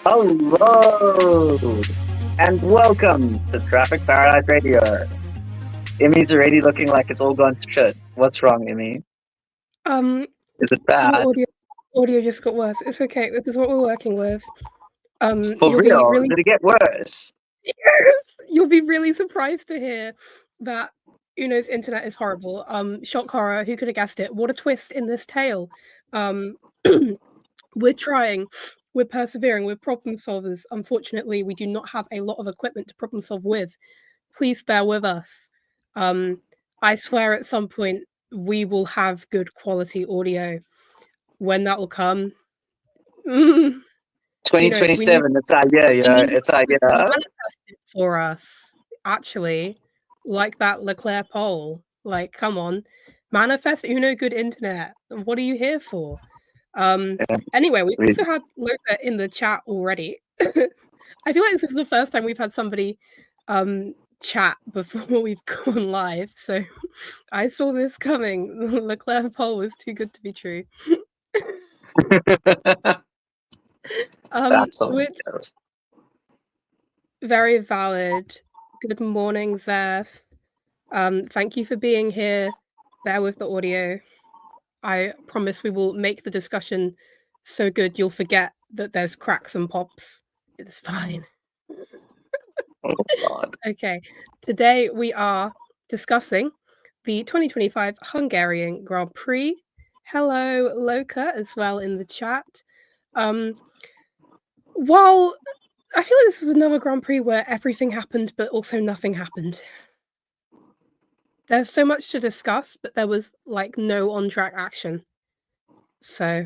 Hello, and welcome to Traffic Paradise Radio. Immy's already looking like it's all gone to shit. What's wrong, Immy? Um, Is it your bad? audio just got worse. It's okay. This is what we're working with. For You'll be real? really Did it get worse? you'll be really surprised to hear that Uno's internet is horrible. Shock horror. Who could have guessed it? What a twist in this tale. Um, we're trying. We're persevering. We're problem solvers. Unfortunately, we do not have a lot of equipment to problem solve with. Please bear with us. I swear at some point we will have good quality audio. When that will come, who knows? 2027, it's our year, We need It's our to year. manifest it for us. Actually, like that Leclerc poll. Like, come on, manifest Uno good internet. What are you here for? Anyway, we also had Loka in the chat already. I feel like this is the first time we've had somebody chat before we've gone live. So I saw this coming. The Leclerc poll was too good to be true. That's Which hilarious. very valid. Good morning, Zeph. Thank you for being here. Bear with the audio. I promise we will make the discussion so good you'll forget that there's cracks and pops. It's fine. Oh, God. Okay, today we are discussing the 2025 Hungarian Grand Prix. Hello, Loka, as well in the chat. While I feel like this is another Grand Prix where everything happened, but also nothing happened. There's so much to discuss, but there was like no on-track action. So,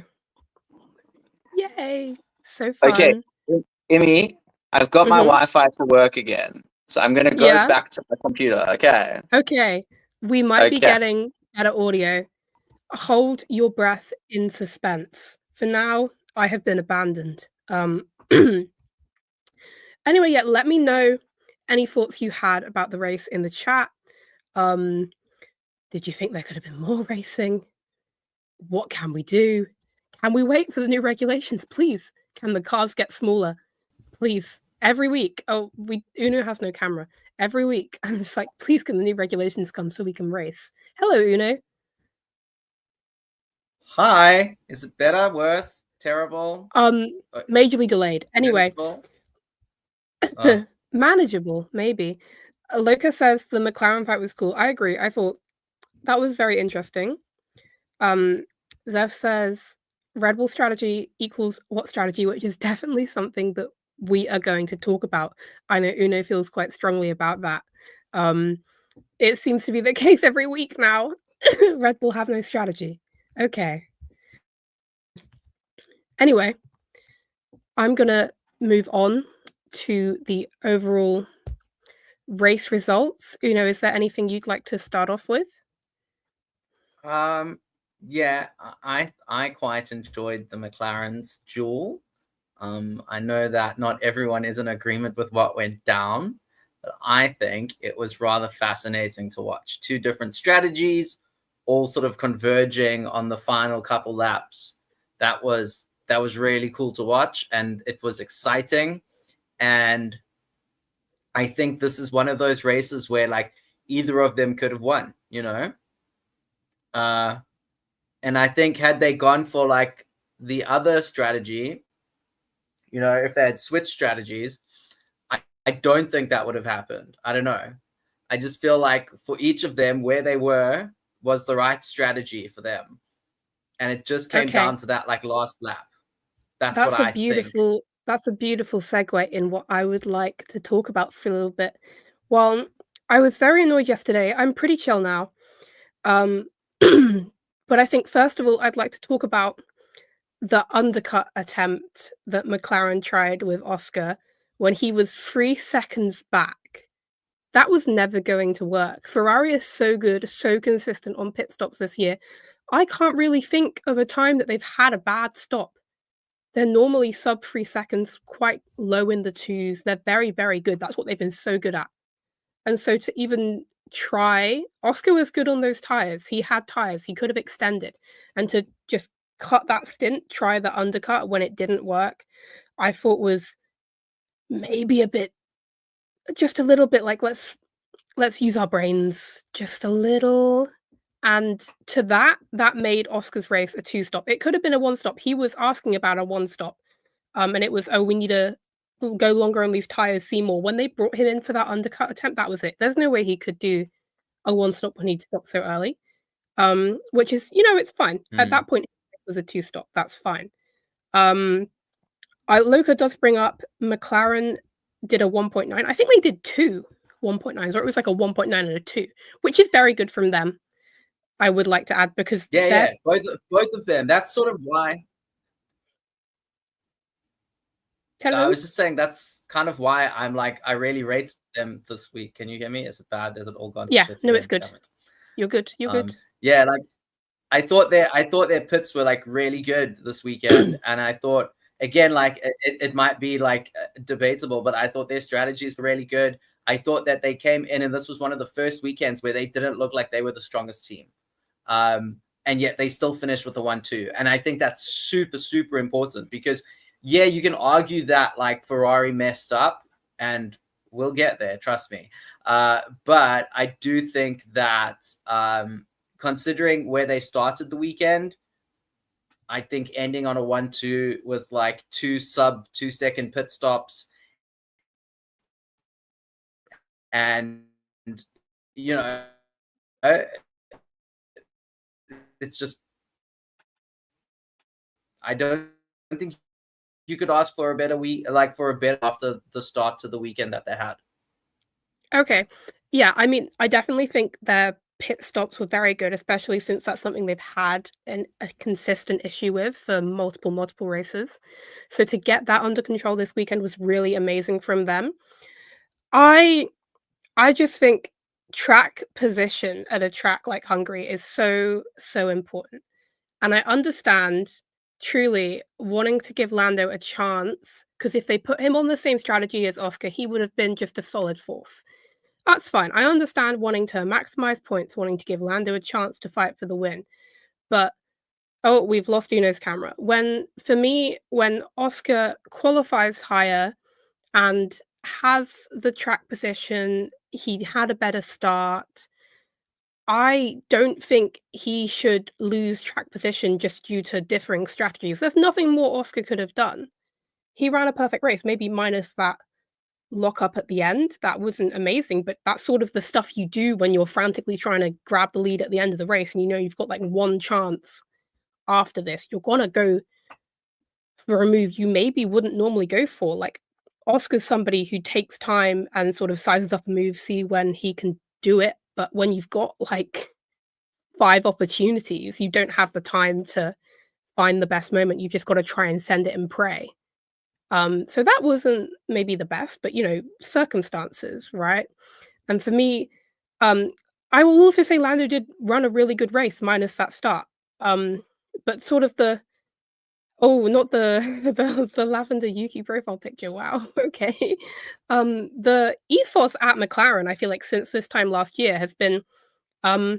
yay! So fun. Okay, Immy, I've got my Wi-Fi to work again, so I'm gonna go back to my computer. Okay. Okay. We might be getting better audio. Hold your breath in suspense. For now, I have been abandoned. Anyway, yeah, let me know any thoughts you had about the race in the chat. Did you think there could have been more racing? What can we do? Can we wait for the new regulations, please? Can the cars get smaller? Please. Every week. Oh, Uno has no camera. Every week, I'm just like, please can the new regulations come so we can race? Hello, Uno. Hi. Is it better, worse, terrible? Majorly delayed. Anyway. Manageable, maybe. Loka says the McLaren fight was cool. I agree. I thought that was very interesting. Zev says Red Bull strategy equals what strategy, which is definitely something that we are going to talk about. I know Uno feels quite strongly about that. It seems to be the case every week now. Red Bull have no strategy. Okay. Anyway, I'm gonna move on to the overall race results. Uno, is there anything you'd like to start off with? Yeah, I quite enjoyed the McLaren's duel. I know that not everyone is in agreement with what went down, but I think it was rather fascinating to watch. Two different strategies, all sort of converging on the final couple laps. That was really cool to watch, and it was exciting. And I think this is one of those races where like either of them could have won, you know? And I think had they gone for like the other strategy, you know, if they had switched strategies, I don't think that would have happened. I don't know. I just feel like for each of them, where they were was the right strategy for them. And it just came down to that like last lap. That's what I think. That's a beautiful segue in what I would like to talk about for a little bit. Well, I was very annoyed yesterday. I'm pretty chill now. But I think first of all, I'd like to talk about the undercut attempt that McLaren tried with Oscar when he was 3 seconds back. That was never going to work. Ferrari is so good, so consistent on pit stops this year. I can't really think of a time that they've had a bad stop. They're normally sub 3 seconds, quite low in the twos. They're very, very good. That's what they've been so good at. And so to even try, Oscar was good on those tires. He had tires. He could have extended. And to just cut that stint, try the undercut when it didn't work. I thought was maybe just a little bit like let's use our brains just a little. And to that made Oscar's race a 2-stop. It could have been a 1-stop. He was asking about a 1-stop. And it was, oh, we need to go longer on these tires, see more. When they brought him in for that undercut attempt, that was it. There's no way he could do a 1-stop when he'd stopped so early. Which is, it's fine. At that point, it was a 2-stop. That's fine. Loka does bring up McLaren did a 1.9. I think they did 2 1.9s, or it was like a 1.9 and a 2, which is very good from them. I would like to add, because both of them. That's sort of why. Hello? I was just saying that's kind of why I'm like, I really rate them this week. Can you hear me? Is it bad? Is it all gone? Yeah, shit no, again? it's good. You're good. You're good. Yeah, like I thought their pits were like really good this weekend, and I thought again, like it might be like debatable, but I thought their strategies were really good. I thought that they came in, and this was one of the first weekends where they didn't look like they were the strongest team. And yet they still finished with a 1-2. And I think that's super, super important because, yeah, you can argue that like Ferrari messed up, and we'll get there, trust me. But I do think that considering where they started the weekend, I think ending on a 1-2 with like 2 sub-2 second pit stops, and it's just, I don't think you could ask for a better week, like for a bit after the start to the weekend that they had. Okay. Yeah, I mean, I definitely think their pit stops were very good, especially since that's something they've had a consistent issue with for multiple races. So to get that under control this weekend was really amazing from them. I just think track position at a track like Hungary is so important. And I understand truly wanting to give Lando a chance, because if they put him on the same strategy as Oscar, he would have been just a solid 4th. That's fine. I understand wanting to maximize points, wanting to give Lando a chance to fight for the win. But, oh, we've lost Uno's camera. For me, when Oscar qualifies higher and has the track position, he had a better start. I don't think he should lose track position just due to differing strategies. There's nothing more Oscar could have done. He ran a perfect race, maybe minus that lock up at the end. That wasn't amazing, but that's sort of the stuff you do when you're frantically trying to grab the lead at the end of the race and you've got like one chance after this. You're gonna go for a move you maybe wouldn't normally go for. Like Oscar's somebody who takes time and sort of sizes up a move, see when he can do it. But when you've got like 5 opportunities, you don't have the time to find the best moment. You've just got to try and send it and pray. So that wasn't maybe the best, but circumstances, right? And for me, I will also say Lando did run a really good race, minus that start. But sort of not the lavender Yuki profile picture. Wow. Okay. The ethos at McLaren, I feel like since this time last year has been, well,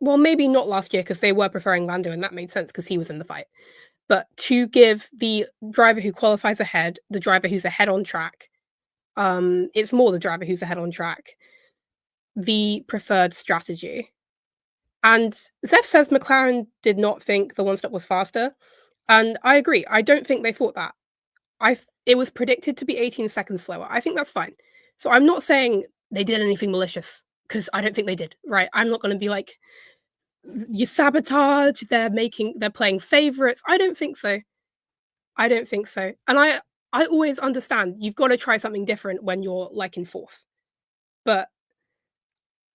maybe not last year because they were preferring Lando and that made sense because he was in the fight. But to give the driver who qualifies ahead, the driver who's ahead on track, it's more the driver who's ahead on track, the preferred strategy. And Zeph says McLaren did not think the 1-stop was faster. And I agree. I don't think they thought that. It was predicted to be 18 seconds slower. I think that's fine. So I'm not saying they did anything malicious, because I don't think they did, right? I'm not going to be like, you sabotage, they're playing favorites. I don't think so. And I always understand you've got to try something different when you're like in 4th. But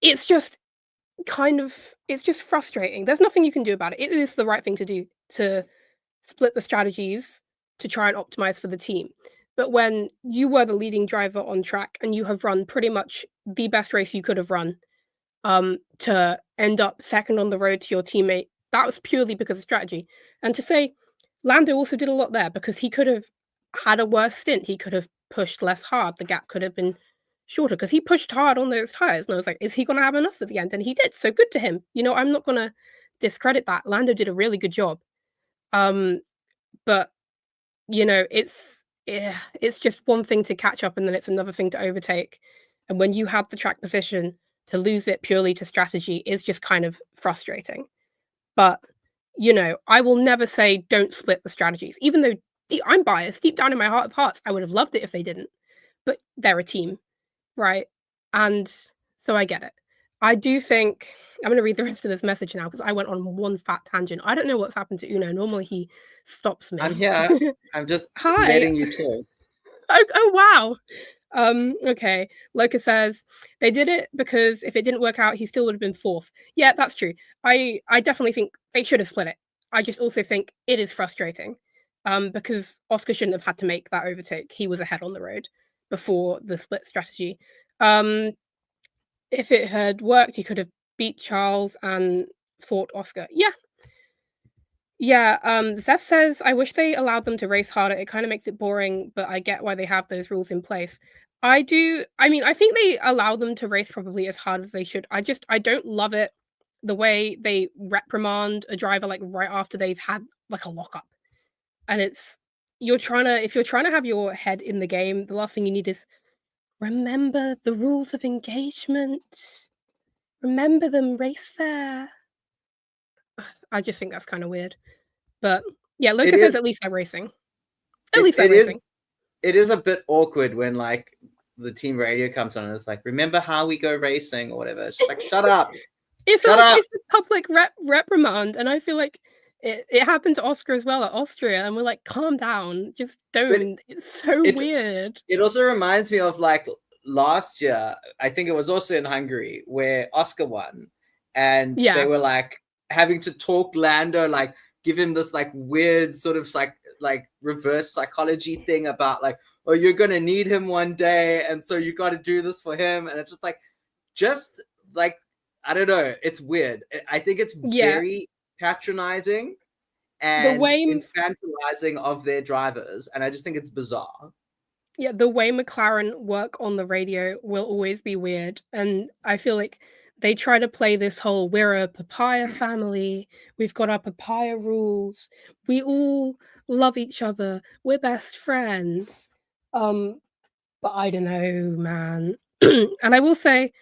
it's just it's just frustrating. There's nothing you can do about it. It is the right thing to do, to split the strategies to try and optimize for the team. But when you were the leading driver on track and you have run pretty much the best race you could have run, to end up second on the road to your teammate, that was purely because of strategy. And to say Lando also did a lot there, because he could have had a worse stint. He could have pushed less hard. The gap could have been shorter because he pushed hard on those tires. And I was like, is he going to have enough at the end? And he did. So good to him. I'm not going to discredit that. Lando did a really good job. But it's just one thing to catch up and then it's another thing to overtake. And when you have the track position, to lose it purely to strategy is just kind of frustrating. But, I will never say don't split the strategies, even though I'm biased. Deep down in my heart of hearts, I would have loved it if they didn't. But they're a team, right? And so I get it. I do think I'm going to read the rest of this message now because I went on one fat tangent. I don't know what's happened to Uno. Normally he stops me. I'm here. I'm just Hi. letting you talk. Oh wow. Okay. Loca says they did it because if it didn't work out, he still would have been fourth. Yeah, that's true. I definitely think they should have split it. I just also think it is frustrating. Because Oscar shouldn't have had to make that overtake. He was ahead on the road before the split strategy. If it had worked, he could have beat Charles and fought Oscar. Yeah, Zeph says, I wish they allowed them to race harder. It kind of makes it boring, but I get why they have those rules in place. I think they allow them to race probably as hard as they should. I don't love it the way they reprimand a driver like right after they've had like a lockup. And if you're trying to have your head in the game, the last thing you need is remember the rules of engagement. Remember them, race fair. I just think that's kind of weird. But yeah, Lucas says at least they're racing. At least they're racing. It is a bit awkward when like the team radio comes on and it's like, remember how we go racing or whatever. It's just like, shut up. It's a public reprimand, and I feel like it happened to Oscar as well at Austria, and we're like, calm down, just don't. It's so weird. It also reminds me of like last year, I think it was also in Hungary, where Oscar won, and they were like having to talk Lando, like give him this like weird sort of like reverse psychology thing about like, oh, you're gonna need him one day, and so you got to do this for him, and it's just like I don't know, it's weird. I think it's very patronizing and infantilizing of their drivers, and I just think it's bizarre. Yeah, the way McLaren work on the radio will always be weird, and I feel like they try to play this whole we're a papaya family, we've got our papaya rules, we all love each other, we're best friends. But I don't know, man. And I will say,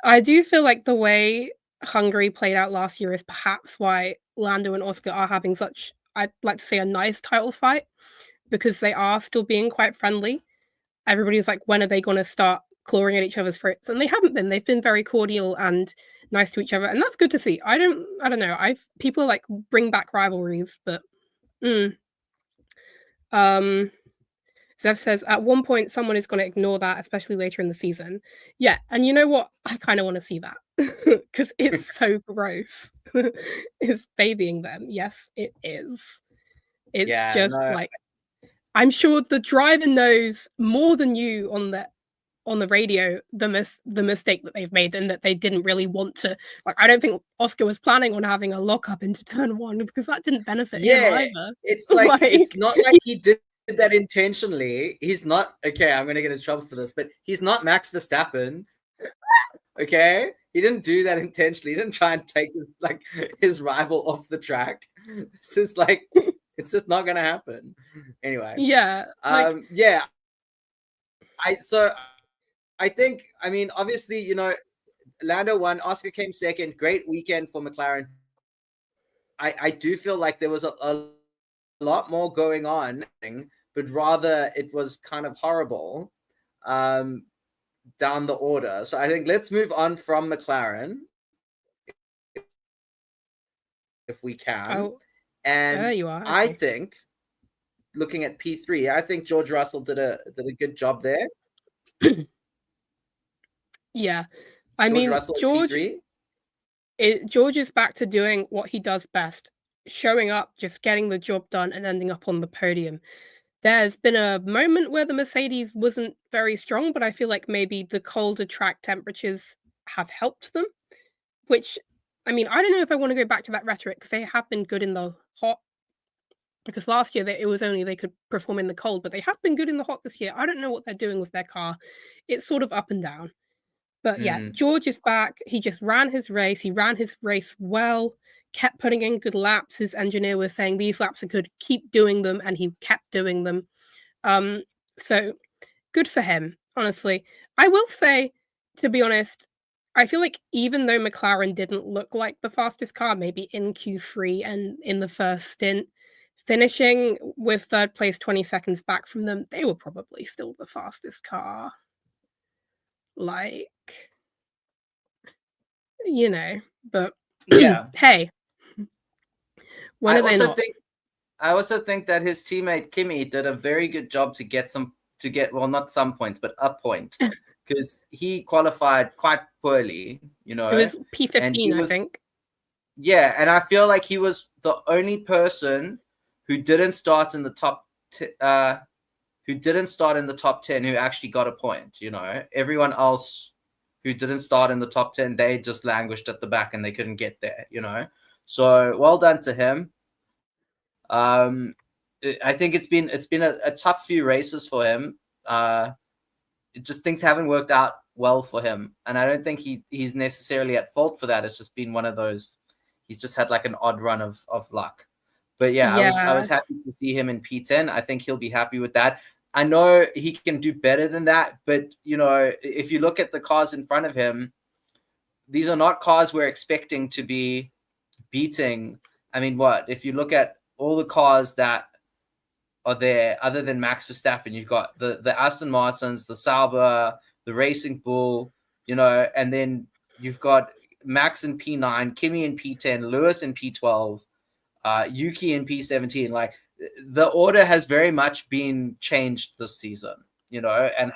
I do feel like the way Hungary played out last year is perhaps why Lando and Oscar are having such, I'd like to say, a nice title fight, because they are still being quite friendly. Everybody's like, when are they going to start clawing at each other's throats? And they haven't been. They've been very cordial and nice to each other, and that's good to see. I don't know. People like bring back rivalries, but Zev says at one point someone is going to ignore that, especially later in the season. Yeah, and you know what? I kind of want to see that because it's so gross. It's babying them. Yes, it is. It's like, I'm sure the driver knows more than you on the radio the mistake that they've made, and that they didn't really want to. Like, I don't think Oscar was planning on having a lockup into turn one because that didn't benefit him either. It's like it's not like he did that intentionally. He's not okay. I'm gonna get in trouble for this, but he's not Max Verstappen. Okay, he didn't do that intentionally. He didn't try and take his rival off the track. This is like. It's just not gonna happen. Anyway. Yeah. I think, I mean, obviously, Lando won, Oscar came second, great weekend for McLaren. I do feel like there was a lot more going on, but rather it was kind of horrible down the order. So I think let's move on from McLaren if we can. Oh. And there you are. Okay. I think, looking at P3, I think George Russell did a good job there. Yeah, I mean, George is back to doing what he does best: showing up, just getting the job done, and ending up on the podium. There's been a moment where the Mercedes wasn't very strong, but I feel like maybe the colder track temperatures have helped them, which. I mean, I don't know if I want to go back to that rhetoric because they have been good in the hot. Because last year it was only they could perform in the cold, but they have been good in the hot this year. I don't know what they're doing with their car. It's sort of up and down. But yeah, George is back. He just ran his race. He ran his race well, kept putting in good laps. His engineer was saying these laps are good, keep doing them, and he kept doing them. So good for him, honestly. I will say, to be honest, I feel like even though McLaren didn't look like the fastest car, maybe in Q3 and in the first stint, finishing with third place 20 seconds back from them, they were probably still the fastest car. Like, but yeah. Hey, when are they not? I also think that his teammate Kimmy did a very good job to get well, not some points, but a point, because he qualified quite poorly, It was P15, I think. Yeah, and I feel like he was the only person who didn't start in the top 10 who actually got a point. Everyone else who didn't start in the top 10, they just languished at the back and they couldn't get there. So well done to him. I think it's been a tough few races for him. Just things haven't worked out well for him, and I don't think he's necessarily at fault for that. It's just been one of those. He's just had like an odd run of luck. But yeah, I was happy to see him in P10. I think he'll be happy with that. I know he can do better than that, but if you look at the cars in front of him, these are not cars we're expecting to be beating. I mean, if you look at all the cars that are there, other than Max Verstappen, you've got the Aston Martins, the Sauber, the Racing Bull, and then you've got Max in P9, Kimi in P10, Lewis in P12, Yuki in P17. Like, the order has very much been changed this season, and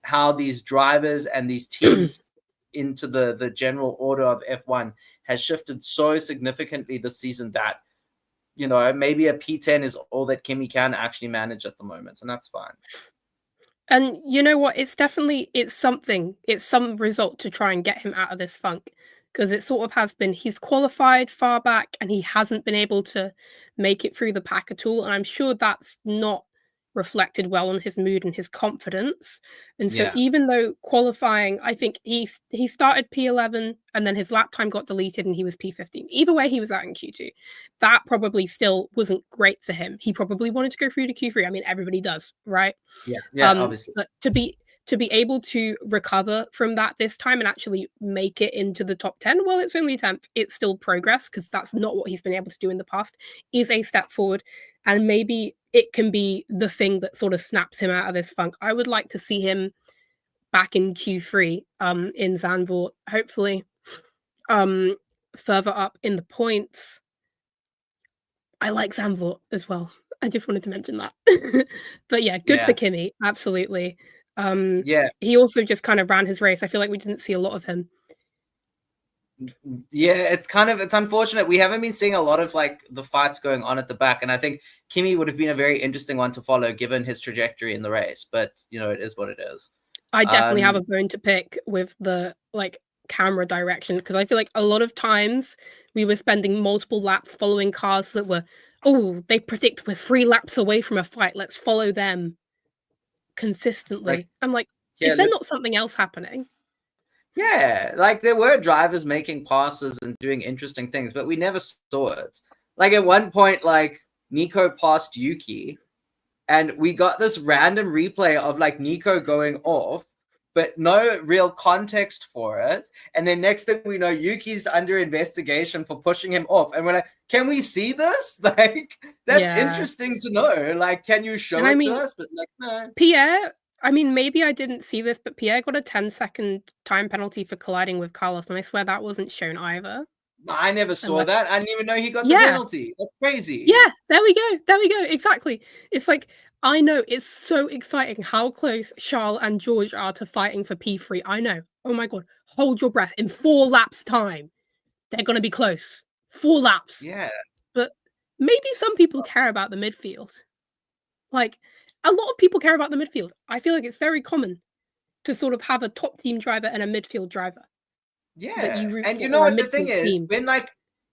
how these drivers and these teams into the general order of F1 has shifted so significantly this season that maybe a P10 is all that Kimi can actually manage at the moment, and that's fine. And you know what? It's some result to try and get him out of this funk, because it sort of has been. He's qualified far back and he hasn't been able to make it through the pack at all, and I'm sure that's not reflected well on his mood and his confidence. And so even though qualifying, I think he started P11 and then his lap time got deleted and he was P15. Either way, he was out in Q2. That probably still wasn't great for him. He probably wanted to go through to Q3. I mean, everybody does, right? Yeah, obviously. But to be able to recover from that this time and actually make it into the top 10, well, it's only 10th. It's still progress, because that's not what he's been able to do in the past, is a step forward. And maybe it can be the thing that sort of snaps him out of this funk. I would like to see him back in Q3 in Zandvoort, hopefully further up in the points. I like Zandvoort as well. I just wanted to mention that. But yeah, good for Kimi, absolutely. He also just kind of ran his race. I feel like we didn't see a lot of him. Yeah, it's unfortunate. We haven't been seeing a lot of like the fights going on at the back, and I think Kimi would have been a very interesting one to follow given his trajectory in the race. But it is what it is. I definitely have a bone to pick with the camera direction, because I feel like a lot of times we were spending multiple laps following cars that were, they predict we're 3 laps away from a fight, let's follow them consistently. I'm like, is there not something else happening? Yeah, like there were drivers making passes and doing interesting things, but we never saw it. Like at one point, like Nico passed Yuki, and we got this random replay of like Nico going off, but no real context for it. And then next thing we know, Yuki's under investigation for pushing him off. And we're like, can we see this? Like, that's interesting to know. Like, can you show it to us? But like, no. Pierre, I mean, maybe I didn't see this, but Pierre got a 10-second time penalty for colliding with Carlos, and I swear that wasn't shown either. I never saw that. I didn't even know he got the penalty. That's crazy. Yeah, there we go. Exactly. It's like, I know, it's so exciting how close Charles and George are to fighting for P3. I know. Oh my God. Hold your breath. In 4 laps time, they're going to be close. 4 laps. Yeah. But maybe some people care about the midfield. Like, a lot of people care about the midfield. I feel like it's very common to sort of have a top team driver and a midfield driver. Yeah. And you know what the thing is? When like,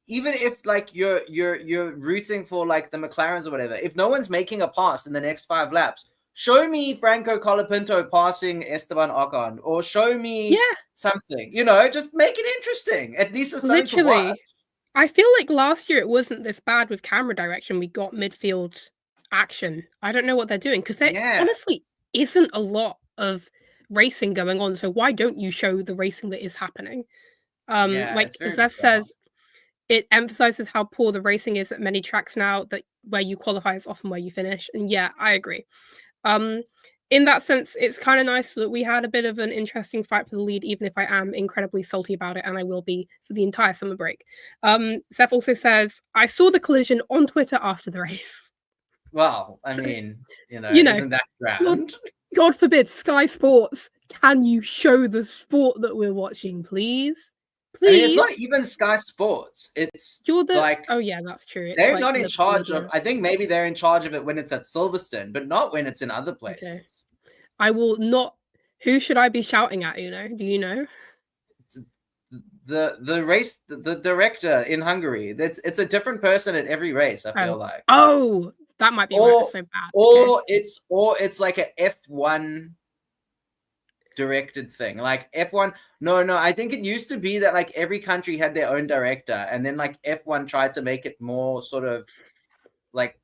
even if like you're rooting for like the McLarens or whatever, if no one's making a pass in the next 5 laps, show me Franco Colapinto passing Esteban Ocon, or show me something. Just make it interesting. At least it's something to watch. I feel like last year it wasn't this bad with camera direction. We got midfield action. I don't know what they're doing because there honestly isn't a lot of racing going on. So why don't you show the racing that is happening? Like Zeth says, it emphasizes how poor the racing is at many tracks now, that where you qualify is often where you finish. And yeah, I agree. In that sense, it's kind of nice that we had a bit of an interesting fight for the lead, even if I am incredibly salty about it, and I will be for the entire summer break. Seth also says, I saw the collision on Twitter after the race. Well, I mean, isn't that grand? God forbid, Sky Sports, can you show the sport that we're watching, please? Please. I mean, it's not even Sky Sports. It's oh yeah, that's true. They're not in charge of. I think maybe they're in charge of it when it's at Silverstone, but not when it's in other places. Okay. I will not. Who should I be shouting at? Do you know? The race, the director in Hungary. It's a different person at every race. I feel like. Oh, that might be why it's so bad. Or it's like a F1 directed thing, like F1. No, I think it used to be that like every country had their own director, and then like F1 tried to make it more sort of like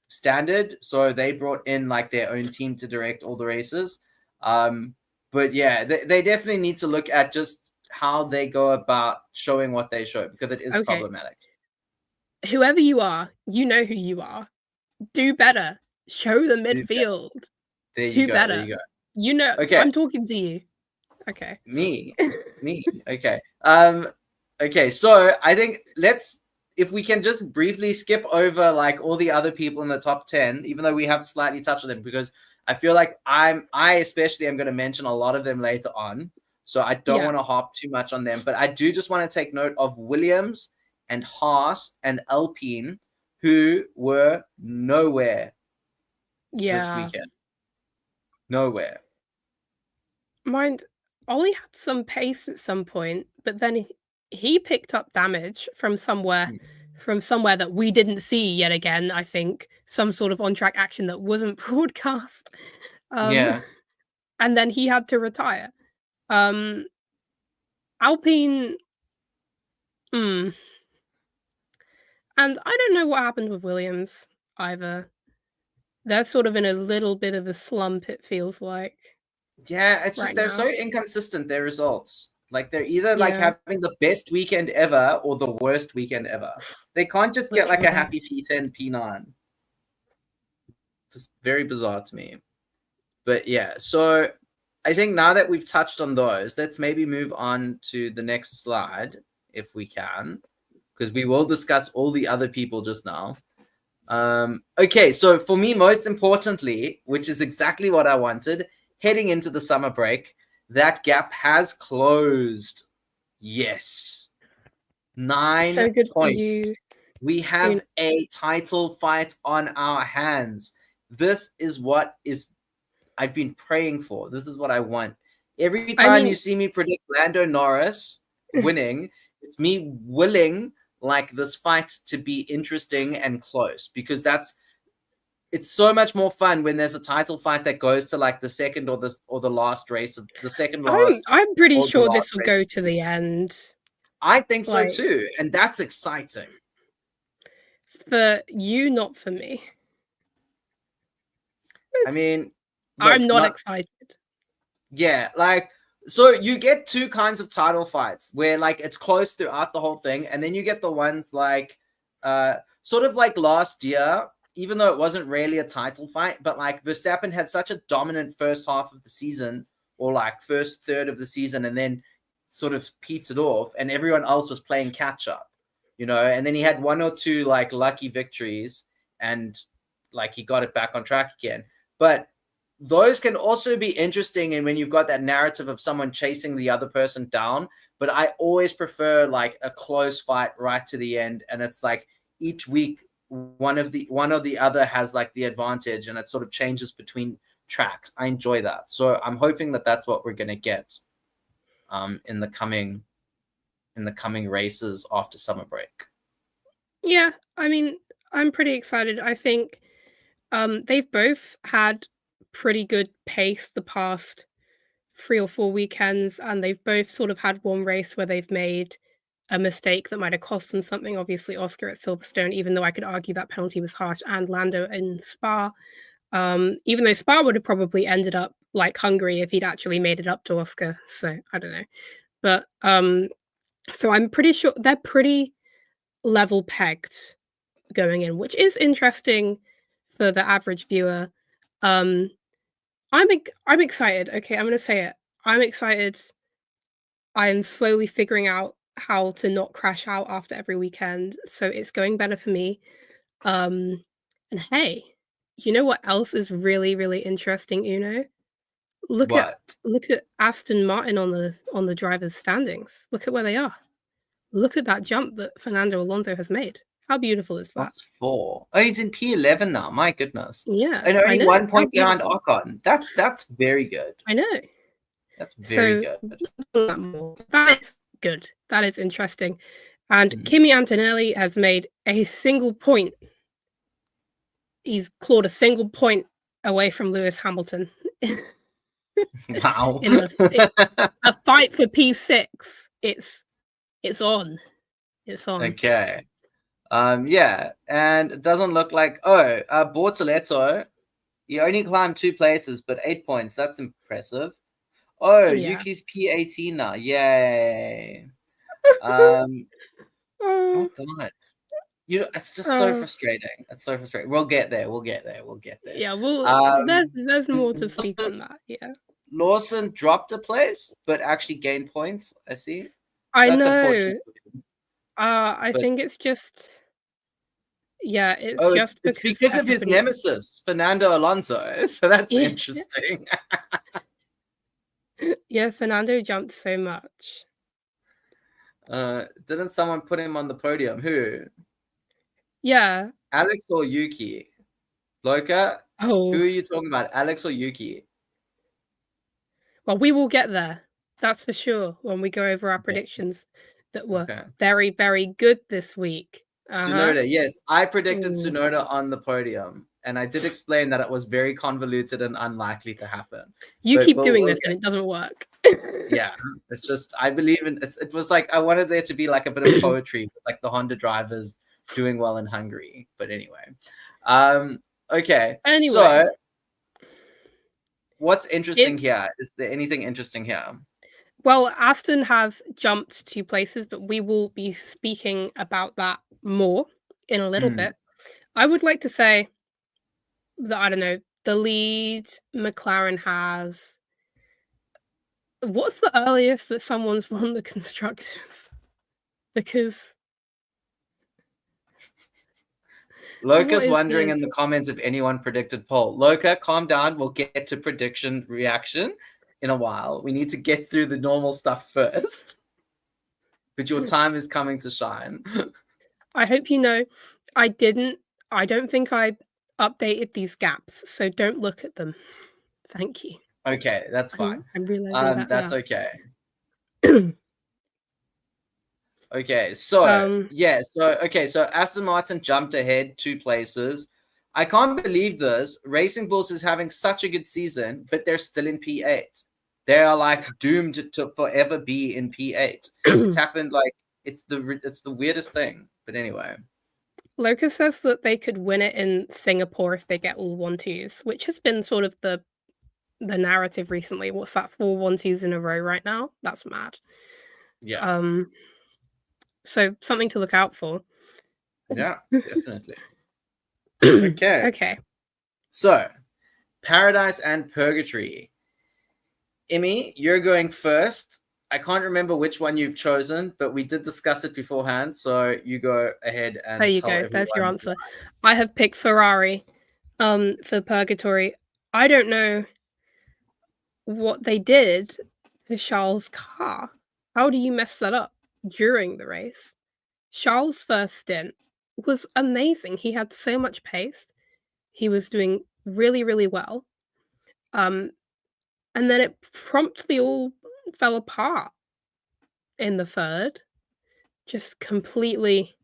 standard, so they brought in like their own team to direct all the races. But yeah, they definitely need to look at just how they go about showing what they show, because it is problematic. Whoever you are, you know who you are. Do better. Show the midfield. Do better. There you go. Okay. I'm talking to you. Okay. Me. Okay. Okay. So I think if we can just briefly skip over like all the other people in the top 10, even though we have slightly touched on them, because I feel like I especially am going to mention a lot of them later on. So I don't want to harp too much on them, but I do just want to take note of Williams and Haas and Alpine, who were nowhere this weekend. Nowhere. Mind, Ollie had some pace at some point, but then he picked up damage from somewhere that we didn't see yet again. I think some sort of on-track action that wasn't broadcast. And then he had to retire. Alpine. And I don't know what happened with Williams either. They're sort of in a little bit of a slump, it feels like. Yeah, it's just they're so inconsistent, their results. Like they're either like having the best weekend ever or the worst weekend ever. They can't just get like a happy P10, P9. It's very bizarre to me. But yeah, so I think now that we've touched on those, let's maybe move on to the next slide if we can, because we will discuss all the other people just now. Okay, so for me, most importantly, which is exactly what I wanted, heading into the summer break, that gap has closed. Yes. 9 so good points. For you. We have a title fight on our hands. This is what I've been praying for. This is what I want. Every time you see me predict Lando Norris winning, it's me willing like this fight to be interesting and close, because it's so much more fun when there's a title fight that goes to like the second or the last race of the second last. I'm pretty sure this will go to the end. I think so too, and that's exciting. For you, not for me. I mean, I'm not excited. Yeah, like, so you get two kinds of title fights where like it's close throughout the whole thing, and then you get the ones like sort of like last year, even though it wasn't really a title fight, but like Verstappen had such a dominant first half of the season, or like first third of the season, and then sort of petered off, and everyone else was playing catch up, and then he had one or two like lucky victories, and like he got it back on track again. But those can also be interesting, and when you've got that narrative of someone chasing the other person down. But I always prefer like a close fight right to the end, and it's like each week one or the other has like the advantage, and it sort of changes between tracks. I enjoy that, so I'm hoping that that's what we're gonna get in the coming races after summer break. Yeah, I mean, I'm pretty excited. I think They've both had pretty good pace the past 3 or 4 weekends, and they've both sort of had one race where they've made a mistake that might have cost them something. Obviously, Oscar at Silverstone, even though I could argue that penalty was harsh, and Lando in Spa. Even though Spa would have probably ended up like Hungary if he'd actually made it up to Oscar. So I don't know. But so I'm pretty sure they're pretty level pegged going in, which is interesting for the average viewer. I'm excited. Okay, I'm gonna say it. I'm excited. I'm slowly figuring out how to not crash out after every weekend, so it's going better for me. And hey, you know what else is really, really interesting, Uno? Look at What? look at Aston Martin on the drivers' standings. Look at where they are. Look at that jump that Fernando Alonso has made. How beautiful is that? That's 4. Oh, he's in P11 now. My goodness. Yeah, And I only know. 1 How point behind beautiful. Ocon. That's very good. I know. That's very So good. that is good. That is interesting. And Mm. Kimi Antonelli has made a single point. He's clawed a single point away from Lewis Hamilton. Wow. In a fight for P6. It's on. It's on. Okay. Yeah, and it doesn't look like Bortoletto, he only climbed 2 places, but 8 points. That's impressive. Oh, Yeah. Yuki's P18 now. Yay. Oh Oh, god. It's just so frustrating. It's so frustrating. We'll get there. We'll get there. yeah, well, Um, there's more to speak on that. Yeah. Lawson dropped a place, but actually gained points. I see. I That's know. unfortunate. I But- think it's just it's Oh, just it's because of his nemesis, Fernando Alonso. So that's Yeah. interesting. Yeah, Fernando jumped so much. Didn't someone put him on the podium? Who? Yeah. Alex or Yuki? Loka? Oh. Who are you talking about? Alex or Yuki? Well, we will get there. That's for sure when we go over our predictions that were very, very good this week. Tsunoda, yes. I predicted Ooh. Tsunoda on the podium. And I did explain that it was very convoluted and unlikely to happen. You keep doing this and it doesn't work. Yeah, it's just, I believe in it. Was like, I wanted there to be like a bit of poetry, like the Honda drivers doing well in Hungary. But anyway. Okay. Anyway. So, what's interesting here? Is there anything interesting here? Well, Aston has jumped 2 places, but we will be speaking about that more in a little bit. I would like to say that, I don't know, the lead McLaren has... What's the earliest that someone's won the Constructors? Because... Loka's wondering in the comments if anyone predicted pole. Loka, calm down. We'll get to prediction reaction in a while. We need to get through the normal stuff first. But your time is coming to shine. I hope you know I don't think I updated these gaps, so don't look at them. Thank you. Okay, that's fine. I'm realizing that that's now. okay. Okay, so so Aston Martin jumped ahead 2 places. I can't believe this. Racing Bulls is having such a good season, but they're still in P8. They are like doomed to forever be in P8. It's happened like it's the weirdest thing. But anyway. Loka says that they could win it in Singapore if they get all 1-2s, which has been sort of the narrative recently. What's that, 4 1-2s in a row right now? That's mad. Yeah. So something to look out for. Yeah, definitely. Okay. So, Paradise and Purgatory. Immy, you're going first. I can't remember which one you've chosen, but we did discuss it beforehand, so you go ahead and there you go. There's your answer. I have picked Ferrari for Purgatory. I don't know what they did to Charles' car. How do you mess that up during the race? Charles' first stint was amazing. He had so much pace. He was doing really, really well. And then it promptly all fell apart in the third. Just completely...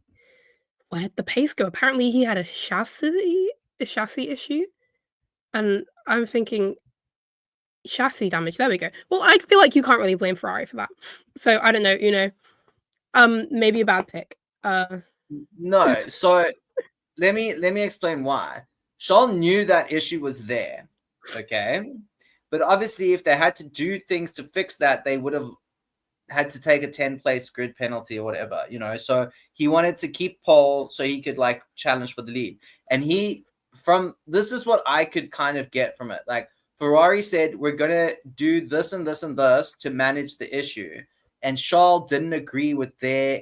Where'd the pace go? Apparently he had a chassis a chassis issue, and I'm thinking chassis damage. There we go. Well, I feel like you can't really blame Ferrari for that. So I don't know. Maybe a bad pick. No, so let me explain why. Charles knew that issue was there, okay? But obviously, if they had to do things to fix that, they would have had to take a 10-place grid penalty or whatever, So he wanted to keep pole so he could like challenge for the lead. And this is what I could kind of get from it. Like Ferrari said, we're gonna do this and this and this to manage the issue, and Charles didn't agree with their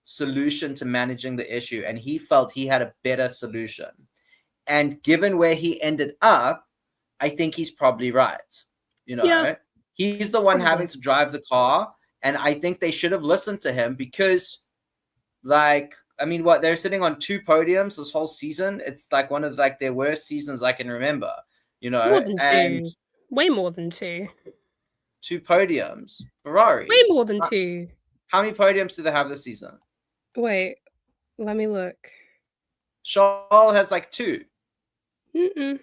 solution to managing the issue, and he felt he had a better solution. And given where he ended up, I think he's probably right. Yeah, He's the one probably. having to drive the car, and I think they should have listened to him because, like, I mean, they're sitting on 2 podiums this whole season. It's like one of like their worst seasons I can remember. More than and 2. Way more than 2. 2 podiums. Ferrari. Way more than 2. How many podiums do they have this season? Wait, let me look. Charles has like 2. Mm-mm.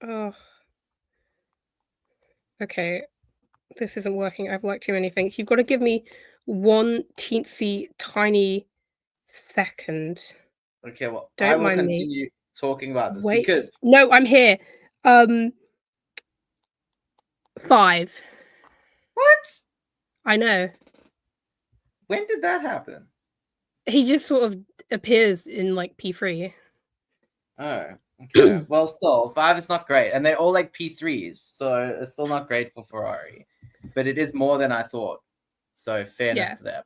Oh. Okay. This isn't working. I've liked too many things. You've got to give me one teensy tiny second. Okay, well, Don't I will mind me. continue talking about this Wait. because No, I'm here. 5. What? I know. When did that happen? He just sort of appears in like P3. Oh, okay. Well, still, 5 is not great, and they're all like P3s, so it's still not great for Ferrari. But it is more than I thought. So fairness to them.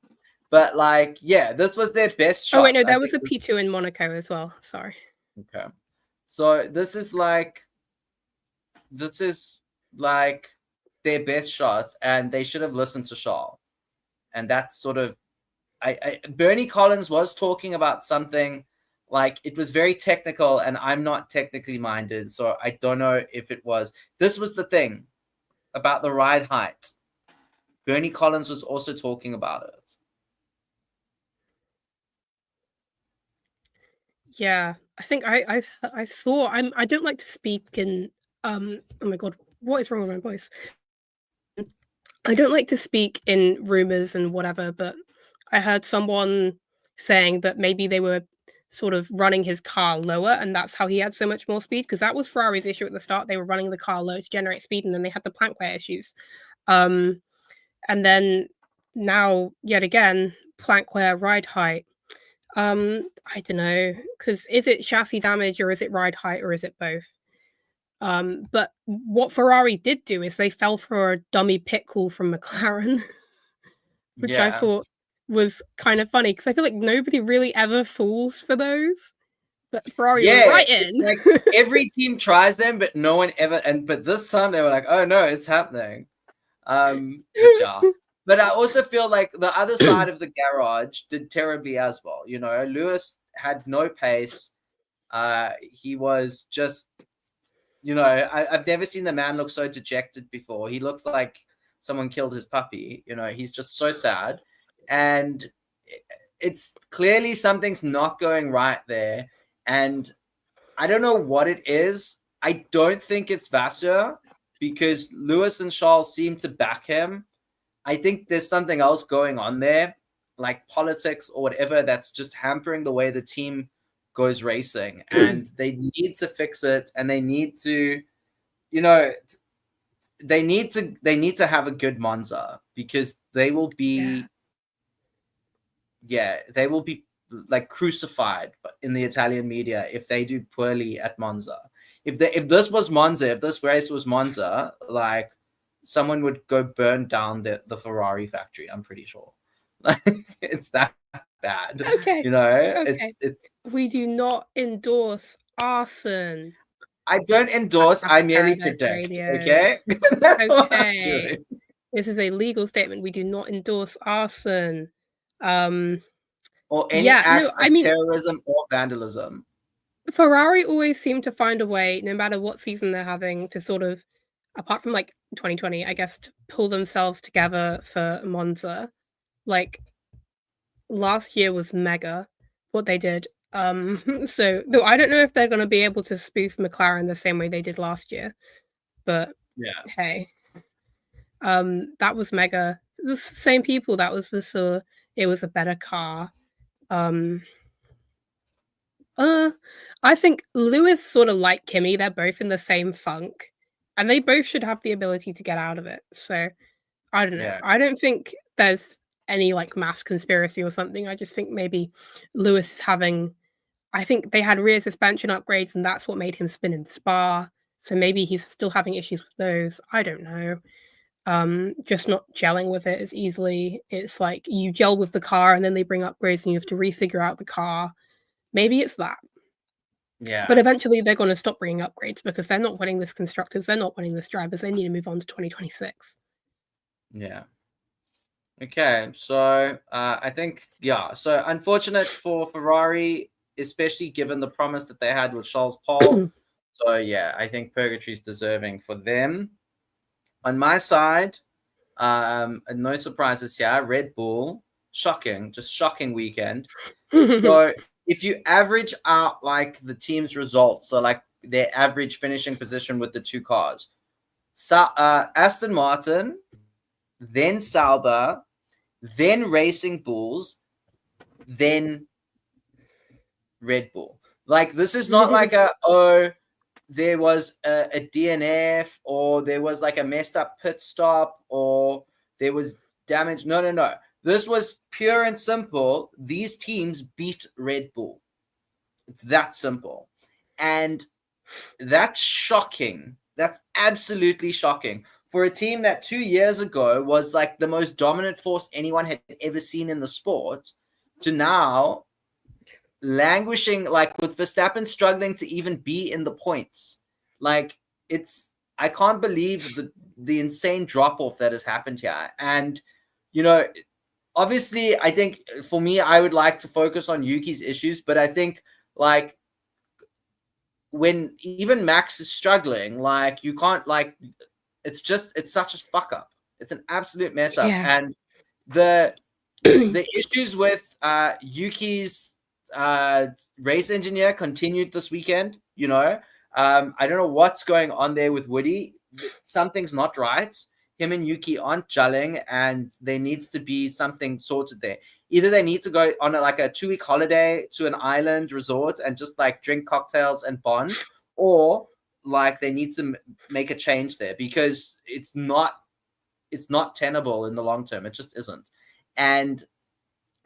But like, yeah, this was their best shot. Oh wait, no, there was a P2 in Monaco as well. Sorry. Okay. So this is like their best shots, and they should have listened to Charles. And that's sort of Bernie Collins was talking about something like it was very technical, and I'm not technically minded, so I don't know if it was. This was the thing about the ride height. Bernie Collins was also talking about it. Yeah, I think I saw. I don't like to speak in. Oh my god, what is wrong with my voice? I don't like to speak in rumors and whatever, but I heard someone saying that maybe they were sort of running his car lower, and that's how he had so much more speed, because that was Ferrari's issue at the start. They were running the car low to generate speed, and then they had the plank wear issues. And then now, yet again, plank wear, ride height. I don't know, because is it chassis damage or is it ride height or is it both? But what Ferrari did do is they fell for a dummy pit call from McLaren, which I thought was kind of funny, because I feel like nobody really ever falls for those. But Ferrari were right in. Like every team tries them, but no one ever. But this time they were like, "Oh no, it's happening." But I also feel like the other side of the garage did terribly as well. Lewis had no pace. He was just, I've never seen the man look so dejected before. He looks like someone killed his puppy. He's just so sad. And it's clearly something's not going right there. And I don't know what it is. I don't think it's Vasseur, because Lewis and Charles seem to back him. I think there's something else going on there, like politics or whatever, that's just hampering the way the team goes racing. And they need to fix it, and they need to, they need to have a good Monza, because they will be they will be like crucified in the Italian media if they do poorly at Monza. If this was Monza, if this race was Monza, like someone would go burn down the Ferrari factory. I'm pretty sure. It's that bad. Okay. Okay. It's. We do not endorse arson. I don't endorse. I merely predict. Okay. Okay. This is a legal statement. We do not endorse arson. Or any acts of terrorism or vandalism. Ferrari always seem to find a way, no matter what season they're having, to sort of, apart from like 2020, I guess, to pull themselves together for Monza. Like last year was mega. what they did. So though I don't know if they're going to be able to spoof McLaren the same way they did last year, but Yeah. hey, that was mega. The same people that was the it was a better car. I think Lewis sort of like Kimmy. They're both in the same funk, and they both should have the ability to get out of it. So I don't know. Yeah. I don't think there's any like mass conspiracy or something. I just think maybe Lewis is having. I think they had rear suspension upgrades, and that's what made him spin in Spa. So maybe he's still having issues with those. I don't know. Just not gelling with it as easily. It's like you gel with the car, and then they bring upgrades, and you have to refigure out the car. Maybe it's that. Yeah. But eventually they're going to stop bringing upgrades because they're not winning this constructors, they're not winning this drivers. They need to move on to 2026. Yeah. Okay, so I think, yeah, so unfortunate for Ferrari, especially given the promise that they had with Charles Paul. So yeah, I think purgatory's deserving for them. On my side, no surprises here. Red Bull, shocking, just shocking weekend. So if you average out like the team's results, so like their average finishing position with the two cars, Aston Martin, then Sauber, then Racing Bulls, then Red Bull. Like this is not like there was a DNF or there was like a messed up pit stop or there was damage. No. This was pure and simple. These teams beat Red Bull. It's that simple. And that's shocking. That's absolutely shocking. For a team that 2 years ago was like the most dominant force anyone had ever seen in the sport, to now languishing, like with Verstappen struggling to even be in the points. Like I can't believe the insane drop-off that has happened here. And, you know, obviously, I think for me, I would like to focus on Yuki's issues, but I think like when even Max is struggling, like you can't like it's such a fuck up. It's an absolute mess up. Yeah. And the issues with Yuki's race engineer continued this weekend. You know, I don't know what's going on there with Woody. Something's not right. Him and Yuki aren't gelling, and there needs to be something sorted there. Either they need to go on a 2-week holiday to an island resort and just like drink cocktails and bond, or like they need to make a change there because it's not tenable in the long term. It just isn't. And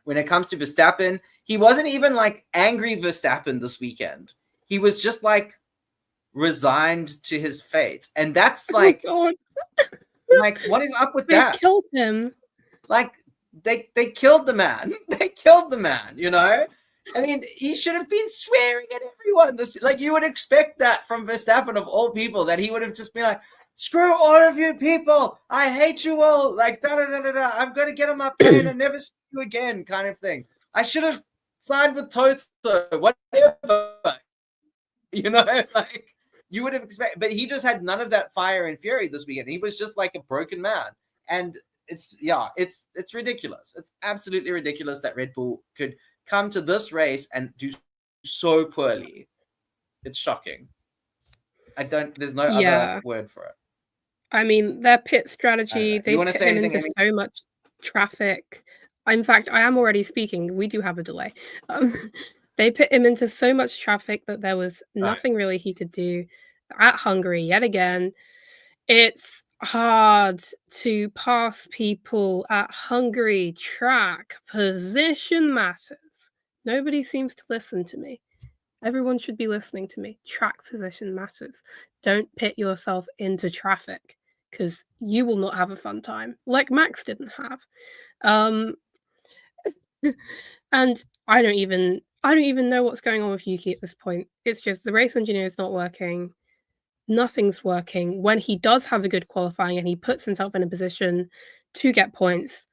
when it comes to Verstappen, he wasn't even like angry Verstappen this weekend. He was just like resigned to his fate. And that's like, like what is up with that? They killed him. Like they killed the man. They killed the man, you know? I mean, he should have been swearing at everyone. Like you would expect that from Verstappen of all people, that he would have just been like, screw all of you people. I hate you all. Like, da-da-da-da-da. I'm going to get on my plane and never see you again kind of thing. I should have signed with Toto, whatever. You know, like you would have expected. But he just had none of that fire and fury this weekend. He was just like a broken man. And it's ridiculous. It's absolutely ridiculous that Red Bull could come to this race and do so poorly. It's shocking. There's no other word for it. I mean, their pit strategy, they pit him into so much traffic. In fact, I am already speaking. We do have a delay. They put him into so much traffic that there was nothing really he could do at Hungary yet again. It's hard to pass people at Hungary. Track position matters. Nobody seems to listen to me. Everyone should be listening to me. Track position matters. Don't pit yourself into traffic because you will not have a fun time like Max didn't have. And I don't even know what's going on with Yuki at this point. It's just the race engineer is not working. Nothing's working. When he does have a good qualifying and he puts himself in a position to get points,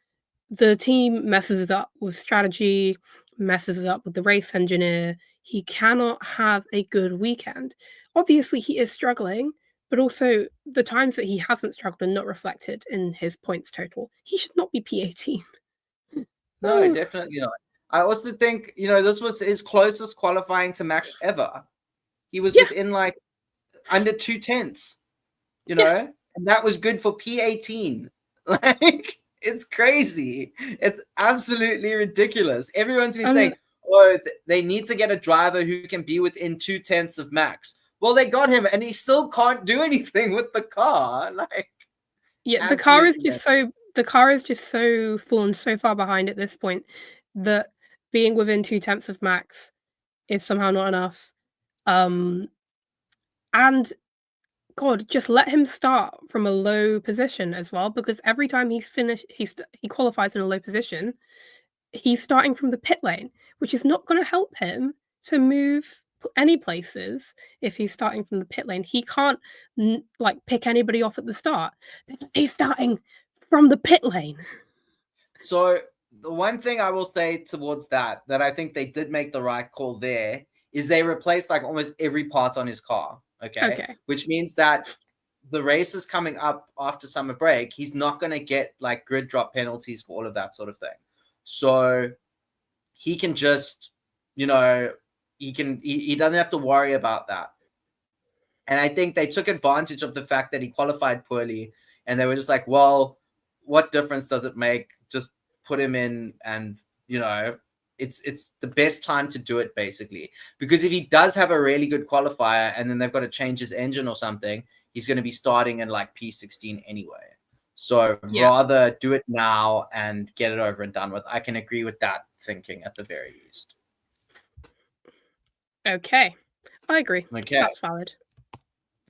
the team messes it up with strategy, messes it up with the race engineer. He cannot have a good weekend. Obviously, he is struggling, but also the times that he hasn't struggled are not reflected in his points total. He should not be P18. No, definitely not. I also think, this was his closest qualifying to Max ever. He was Yeah. within like under 2/10, Yeah. and that was good for P18. Like, it's crazy. It's absolutely ridiculous. Everyone's been saying, they need to get a driver who can be within 2/10 of Max. Well, they got him, and he still can't do anything with the car. Like, yeah, the car is just so fallen so far behind at this point that being within 2/10 of Max is somehow not enough. And God, just let him start from a low position as well, because every time he qualifies in a low position, he's starting from the pit lane, which is not going to help him to move any places. If he's starting from the pit lane, he can't pick anybody off at the start. He's starting from the pit lane. So the one thing I will say towards that I think they did make the right call there is they replaced like almost every part on his car. Okay. Which means that the race is coming up after summer break. He's not going to get like grid drop penalties for all of that sort of thing. So he can just, he doesn't have to worry about that. And I think they took advantage of the fact that he qualified poorly, and they were just like, well, what difference does it make? Just put him in, and it's the best time to do it, basically. Because if he does have a really good qualifier and then they've got to change his engine or something, he's going to be starting in like P16 anyway. So rather do it now and get it over and done with. I can agree with that thinking at the very least. Okay, I agree. Okay, that's valid.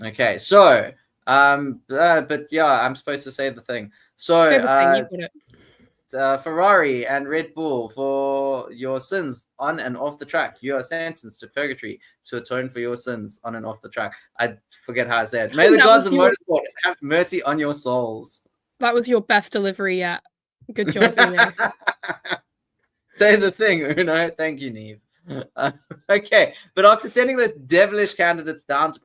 Okay, so but yeah, I'm supposed to say the thing. So say the thing, you've got it. Ferrari and Red Bull, for your sins on and off the track, you are sentenced to purgatory to atone for your sins on and off the track. I forget how I said. May the gods of motorsport have mercy on your souls. That was your best delivery yet. Good job, Uno. Say the thing, Uno. Thank you, Neve. Okay, but after sending those devilish candidates down to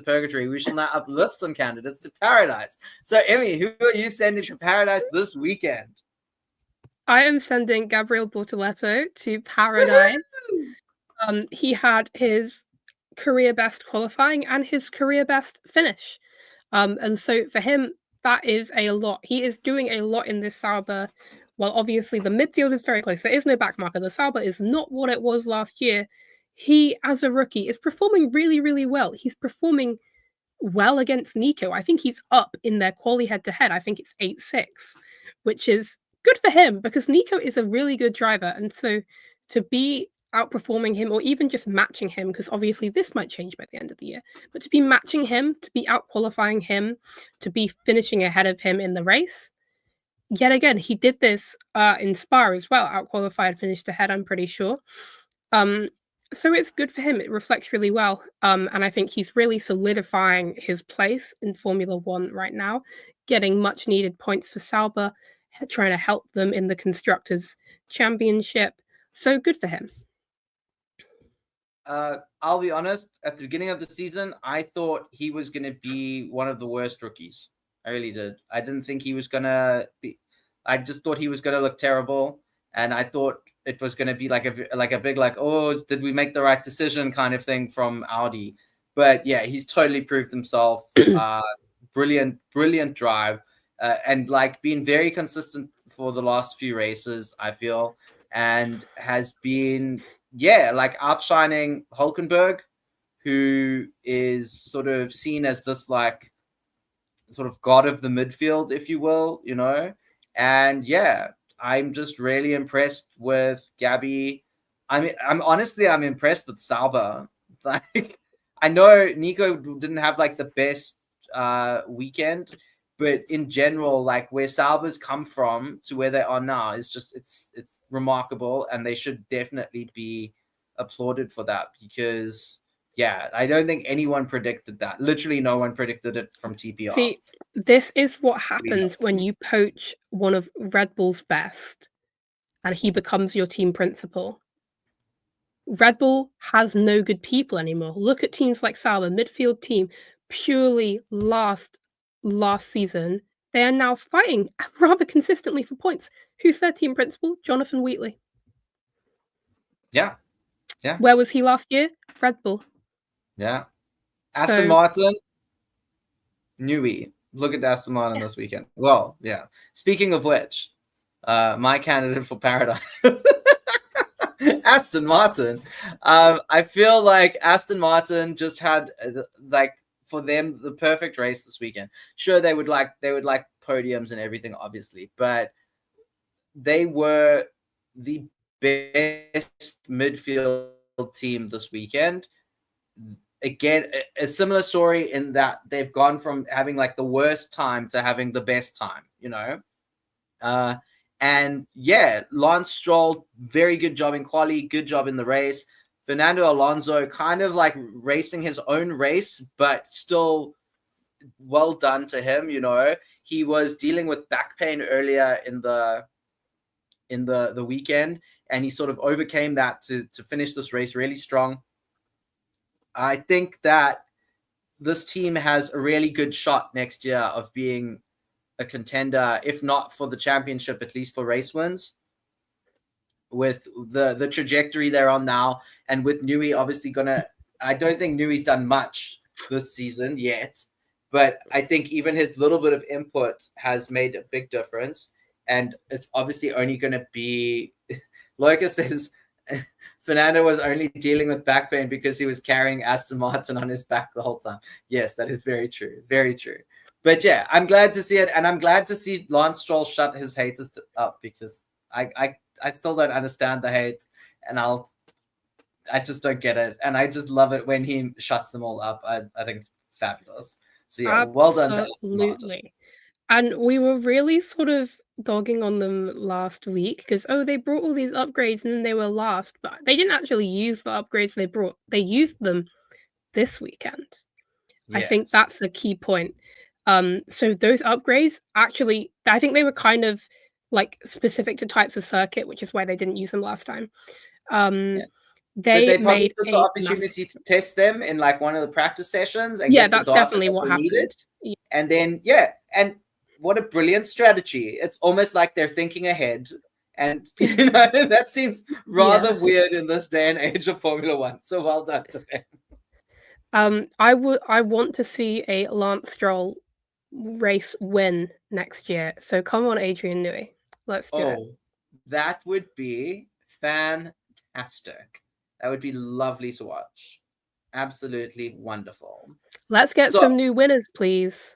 purgatory, we shall now uplift some candidates to paradise. So, Emmy, who are you sending to paradise this weekend? I am sending Gabriel Bortoleto to paradise. He had his career best qualifying and his career best finish. And so for him, that is a lot. He is doing a lot in this Sauber. Well, obviously the midfield is very close. There is no backmarker. The Sauber is not what it was last year. He, as a rookie, is performing really, really well. He's performing well against Nico. I think he's up in their quali head-to-head. I think it's 8-6, which is good for him because Nico is a really good driver. And so to be outperforming him or even just matching him, because obviously this might change by the end of the year, but to be matching him, to be out-qualifying him, to be finishing ahead of him in the race, yet again, he did this in Spa as well, out-qualified, finished ahead, I'm pretty sure. So it's good for him. It reflects really well. And I think he's really solidifying his place in Formula One right now, getting much needed points for Sauber, trying to help them in the Constructors' Championship. So good for him. I'll be honest, at the beginning of the season, I thought he was going to be one of the worst rookies. I really did. I didn't think he was going to be. I just thought he was going to look terrible. And I thought it was going to be like a big, oh, did we make the right decision kind of thing from Audi. But yeah, he's totally proved himself. Brilliant drive. And been very consistent for the last few races, I feel. And has been, outshining Hulkenberg, who is sort of seen as this sort of god of the midfield, if you will, And yeah, I'm just really impressed with Gabby. I'm honestly impressed with Sauber. I know Nico didn't have the best weekend, but in general, where Sauber's come from to where they are now is just it's remarkable, and they should definitely be applauded for that because I don't think anyone predicted that. Literally no one predicted it from TPR. See, this is what happens when you poach one of Red Bull's best and he becomes your team principal. Red Bull has no good people anymore. Look at teams like Sauber, midfield team, purely last season. They are now fighting rather consistently for points. Who's their team principal? Jonathan Wheatley. Yeah. Where was he last year? Red Bull. Yeah. Aston So Martin, Newey. Look at Aston Martin this weekend. Well, yeah. Speaking of which, my candidate for Paradise, Aston Martin. I feel like Aston Martin just had like for them the perfect race this weekend. Sure, they would like podiums and everything, obviously, but they were the best midfield team this weekend. Again, a similar story in that they've gone from having like the worst time to having the best time, you know. And yeah, Lance Stroll, very good job in quali, good job in the race. Fernando Alonso kind of like racing his own race, but still well done to him. You know, he was dealing with back pain earlier in the weekend, and he sort of overcame that to finish this race really strong. I think that this team has a really good shot next year of being a contender, if not for the championship, at least for race wins. With the trajectory they're on now, and with Newey obviously I don't think Newey's done much this season yet, but I think even his little bit of input has made a big difference, and it's obviously only going to be, like I says, Fernando was only dealing with back pain because he was carrying Aston Martin on his back the whole time. Yes, that is very true. Very true. But yeah, I'm glad to see it. And I'm glad to see Lance Stroll shut his haters up, because I still don't understand the hate, and I just don't get it. And I just love it when he shuts them all up. I think it's fabulous. So yeah, well done to Aston Martin. Absolutely. And we were really sort of dogging on them last week because, they brought all these upgrades and then they were last, but they didn't actually use the upgrades they brought. They used them this weekend. Yes. I think that's a key point. So those upgrades, actually, I think they were kind of like specific to types of circuit, which is why they didn't use them last time. They probably took the opportunity to test them in like one of the practice sessions and get the that's definitely what happened. Yeah. And then and what a brilliant strategy. It's almost like they're thinking ahead. And you know, that seems rather weird in this day and age of Formula One. So well done to them. I want to see a Lance Stroll race win next year. So come on, Adrian Newey. Let's do it. That would be fantastic. That would be lovely to watch. Absolutely wonderful. Let's get some new winners, please.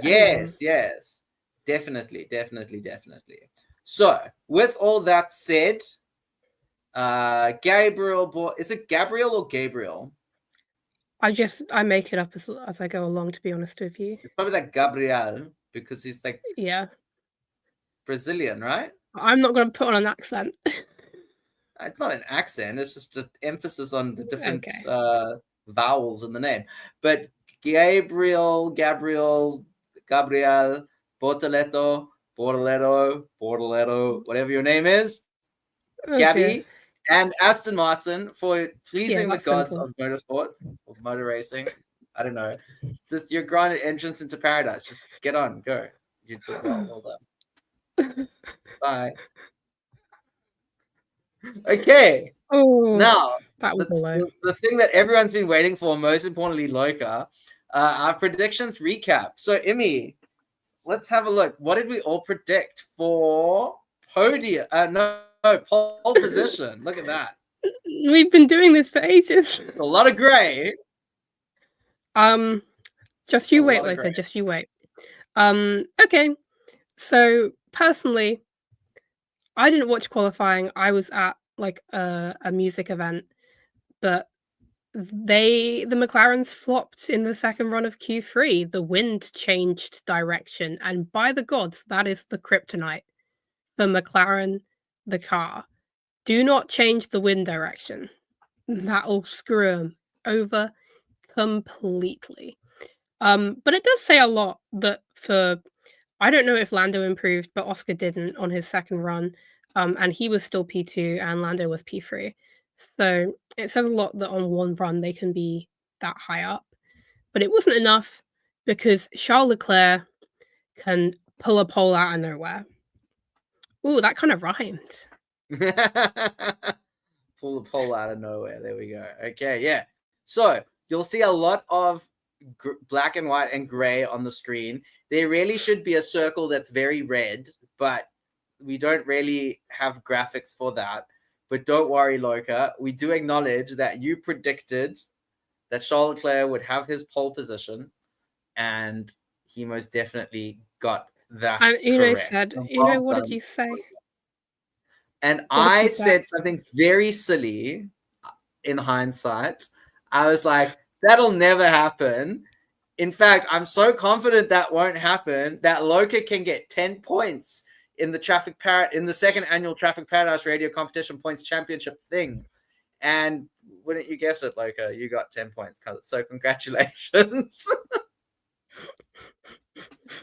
Yes. Definitely. So, with all that said, Gabriel, is it Gabriel or Gabriel? I make it up as I go along, to be honest with you. It's probably like Gabriel, because he's like Brazilian, right? I'm not going to put on an accent. It's not an accent. It's just an emphasis on the different vowels in the name. But Gabriel, Bortoleto, whatever your name is, Gabby, and Aston Martin for pleasing the gods of motorsports, of motor racing. I don't know. Just you're granted entrance into paradise. Just get on, go. You did well done. Bye. Okay. Now, that was the thing that everyone's been waiting for, most importantly, Loka, our predictions recap. So, Immy, let's have a look. What did we all predict for podium? Pole position. Look at that. We've been doing this for ages. A lot of grey. Just you wait, Loka. Just you wait. Okay. So, personally, I didn't watch qualifying. I was at like a music event, but the McLarens flopped in the second run of Q3. The wind changed direction, and by the gods, that is the kryptonite for McLaren, the car. Do not change the wind direction. That'll screw them over completely. But it does say a lot that I don't know if Lando improved, but Oscar didn't on his second run. And he was still P2 and Lando was P3. So it says a lot that on one run they can be that high up. But it wasn't enough because Charles Leclerc can pull a pole out of nowhere. Ooh, that kind of rhymed. pull the pole out of nowhere. There we go. Okay, yeah. So you'll see a lot of black and white and gray on the screen. There really should be a circle that's very red, but we don't really have graphics for that. But don't worry, Loka. We do acknowledge that you predicted that Charles Leclerc would have his pole position, and he most definitely got that And Uno correct. said, So Uno, what did you say? And What did I you say? said something very silly in hindsight. I was like, that'll never happen. In fact, I'm so confident that won't happen that Loka can get 10 points in the second annual Traffic Paradise Radio Competition Points Championship thing. And wouldn't you guess it, Loka? You got 10 points. So congratulations.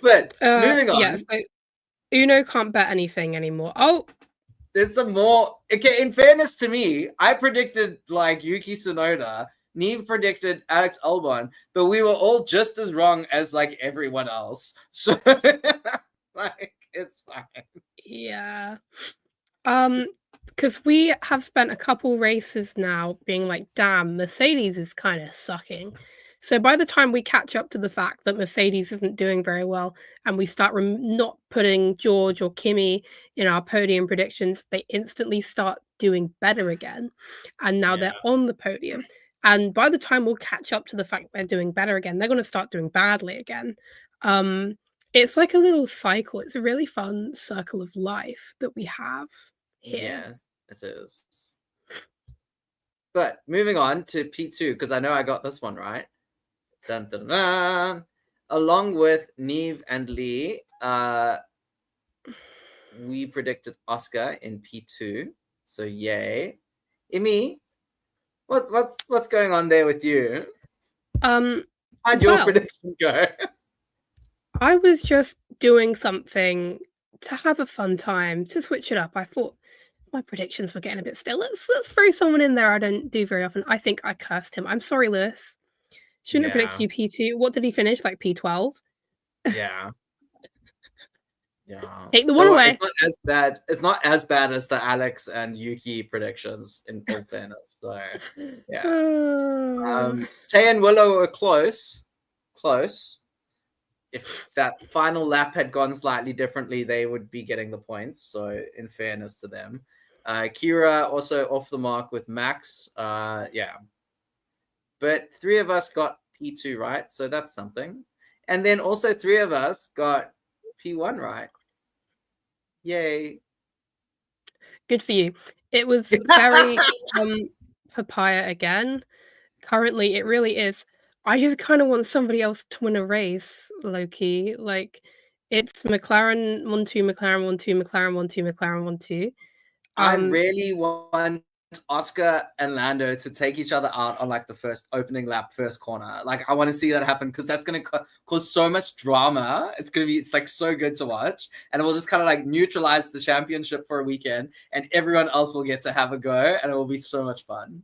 But moving on. Yeah, so Uno can't bet anything anymore. Oh, there's some more. Okay, in fairness to me, I predicted like Yuki Tsunoda. Neve predicted Alex Albon, but we were all just as wrong as like everyone else. So like it's fine. Yeah. Because we have spent a couple races now being like, damn, Mercedes is kind of sucking. So by the time we catch up to the fact that Mercedes isn't doing very well and we start not putting George or Kimi in our podium predictions, they instantly start doing better again. And now they're on the podium. And by the time we'll catch up to the fact they're doing better again, they're going to start doing badly again. It's like a little cycle. It's a really fun circle of life that we have here. Yes, it is. But moving on to P2, because I know I got this one right. Dun, dun, dun. Along with Neve and Lee, we predicted Oscar in P2. So yay. Immy, what's going on there with you? How'd your prediction go? I was just doing something to have a fun time, to switch it up. I thought my predictions were getting a bit stale. Let's throw someone in there I don't do very often. I think I cursed him. I'm sorry, Lewis. Shouldn't have predicted you P2. What did he finish? Like P12? Yeah. Yeah. Take the one away. It's not as bad. It's not as bad as the Alex and Yuki predictions, in full fairness. So yeah. Tay and Willow were close. If that final lap had gone slightly differently, they would be getting the points. So in fairness to them. Kira also off the mark with Max. Yeah. But 3 of us got P2 right, so that's something. And then also 3 of us got P1 right. Yay. Good for you. It was very papaya again. Currently, it really is. I just kind of want somebody else to win a race, low-key. Like, it's McLaren 1-2, McLaren 1-2, McLaren 1-2, McLaren 1-2. I really want Oscar and Lando to take each other out on like the first opening lap, first corner. Like I want to see that happen because that's going to cause so much drama. It's like so good to watch, and it will just kind of like neutralize the championship for a weekend, and everyone else will get to have a go, and it will be so much fun.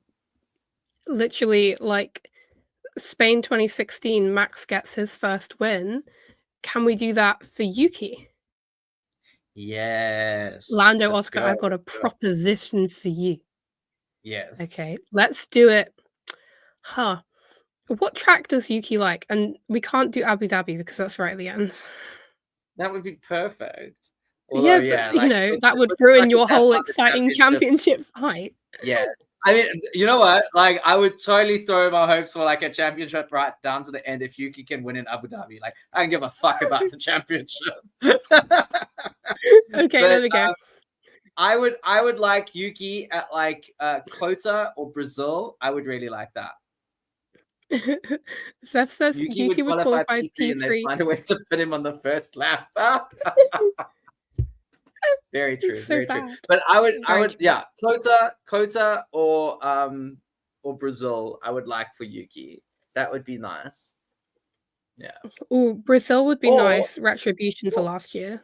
Literally, like Spain 2016, Max gets his first win. Can we do that for Yuki? Yes. Lando, Oscar, I've got a proposition for you. Yes. Okay, let's do it. What track does Yuki like? And we can't do Abu Dhabi because that's right at the end. That would be perfect. Although, but, like, that would ruin your whole exciting championship fight. Yeah. I mean, you know what? Like, I would totally throw my hopes for like a championship right down to the end if Yuki can win in Abu Dhabi. Like, I don't give a fuck about the championship. Okay, there we go. I would like Yuki at like Kota or Brazil. I would really like that. Zeph says Yuki would qualify P3. And they find a way to put him on the first lap. Very true. So very bad. true. But I would, yeah, Kota or Brazil. I would like for Yuki. That would be nice. Yeah. Oh, Brazil would be nice. Retribution for last year.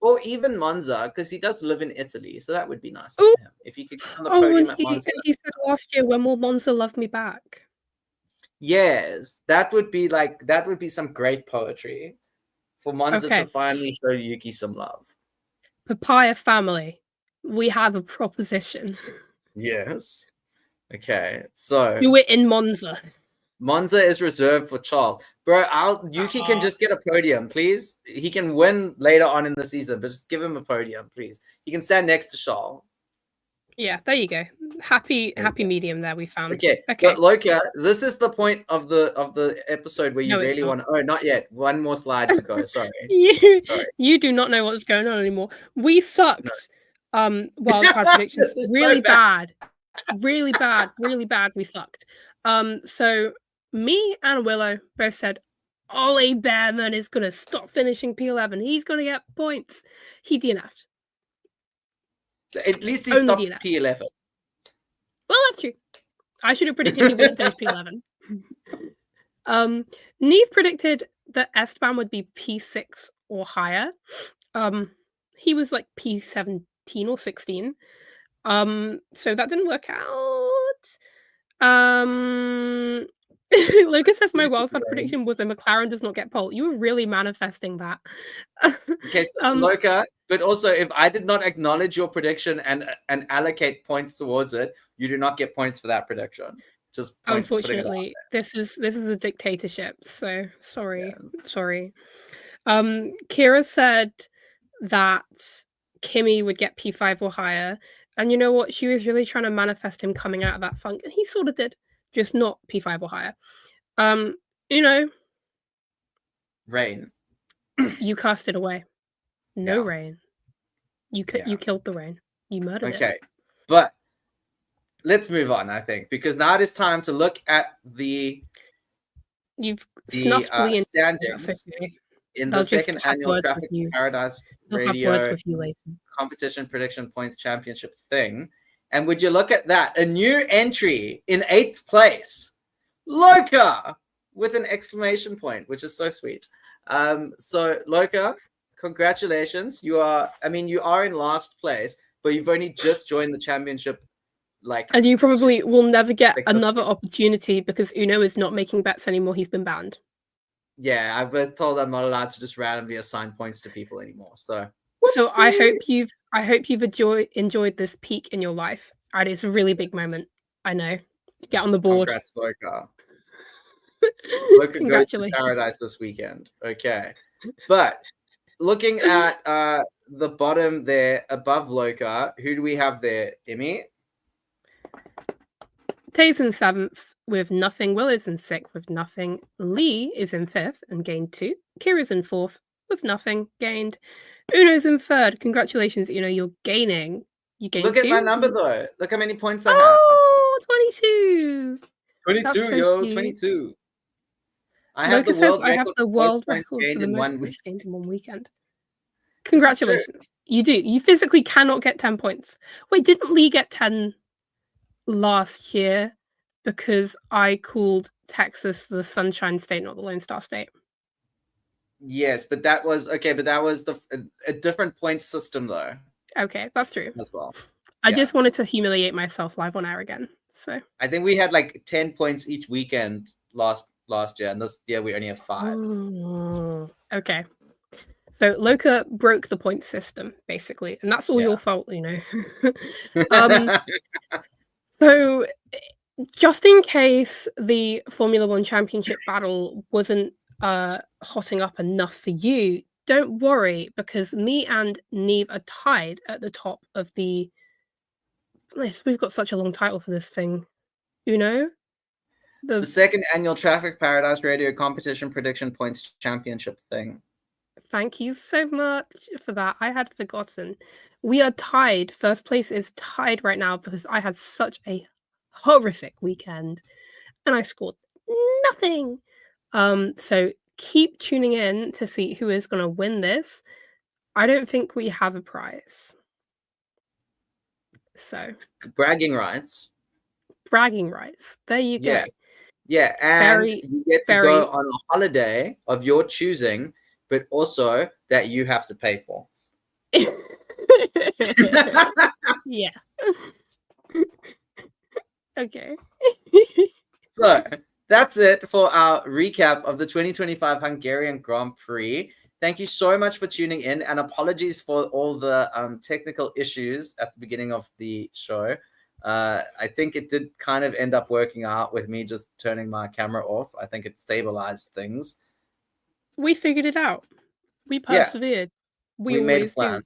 Or even Monza, because he does live in Italy, so that would be nice for him. If he could get on the podium at Monza. He said last year, when will Monza love me back? Yes, that would be some great poetry for Monza to finally show Yuki some love. Papaya family, we have a proposition. Yes. Okay. So Do it in Monza. Monza is reserved for Charles. Bro, Yuki can just get a podium, please. He can win later on in the season, but just give him a podium, please. He can stand next to Charles. Yeah, there you go. Happy medium there we found. Okay. But Loka, this is the point of the episode where you really want to. Oh, not yet. One more slide to go. Sorry. You do not know what's going on anymore. We sucked. Wildcard predictions really bad. Really bad. We sucked. So me and Willow both said Ole Bearman is gonna stop finishing P11. He's gonna get points. He DNF'd. At least he stopped P11. Well, that's true. I should have predicted he wouldn't finish P11. Neve predicted that Esteban would be P6 or higher. He was like P17 or 16. So that didn't work out. Lucas says my wildcard prediction was a McLaren does not get pole. You were really manifesting that. Okay, so Loka, but also if I did not acknowledge your prediction and allocate points towards it, you do not get points for that prediction. Just unfortunately, this is a dictatorship. So sorry. Kira said that Kimmy would get P5 or higher, and you know what? She was really trying to manifest him coming out of that funk, and he sort of did. Just not P5 or higher. Rain. You cast it away. No rain. You killed the rain. You murdered it. Okay, but let's move on. I think because now it is time to look at the standings in the second annual Traffic Paradise Radio Competition Prediction Points Championship thing. And would you look at that? A new entry in 8th place, Loka, with an exclamation point, which is so sweet. So Loka, congratulations. You are in last place, but you've only just joined the championship. And you probably will never get another opportunity because Uno is not making bets anymore. He's been banned. Yeah, I've been told I'm not allowed to just randomly assign points to people anymore. So I hope you've enjoyed this peak in your life. And it's a really big moment. I know. Get on the board. Congrats, Loka. Loka goes to paradise this weekend. Okay. But looking at the bottom there above Loka, who do we have there, Immy? Tay's in 7th with nothing. Will is in 6th with nothing. Lee is in 5th and gained 2. Kira's in 4th with nothing gained. Uno's in 3rd. Congratulations, Uno. You're gaining. You gained 2. Look at my number, though. Look how many points I have. Oh, 22. 22, so cute. 22. I have the world record for the most points gained in one weekend. Congratulations. You do. You physically cannot get 10 points. Wait, didn't Lee get 10 last year because I called Texas the Sunshine State, not the Lone Star State? Yes, but that was a different point system, though. Okay, that's true as well. I just wanted to humiliate myself live on air again. So I think we had like 10 points each weekend last year, and this year we only have 5. Oh, okay. So Loka broke the point system basically, and that's all your fault, you know. So just in case the Formula One Championship battle wasn't hotting up enough for you, don't worry, because me and Neve are tied at the top of the list. We've got such a long title for this thing, Uno. The second annual Traffic Paradise Radio Competition Prediction Points Championship thing. Thank you so much for that. I had forgotten. We are tied. First place is tied right now because I had such a horrific weekend and I scored nothing. So keep tuning in to see who is going to win this. I don't think we have a prize. So bragging rights. There you go. Yeah, and you get to go on a holiday of your choosing, but also that you have to pay for. Yeah. Okay. So that's it for our recap of the 2025 Hungarian Grand Prix. Thank you so much for tuning in, and apologies for all the technical issues at the beginning of the show. I think it did kind of end up working out with me just turning my camera off. I think it stabilized things. We figured it out. We persevered. We made a always plan. do.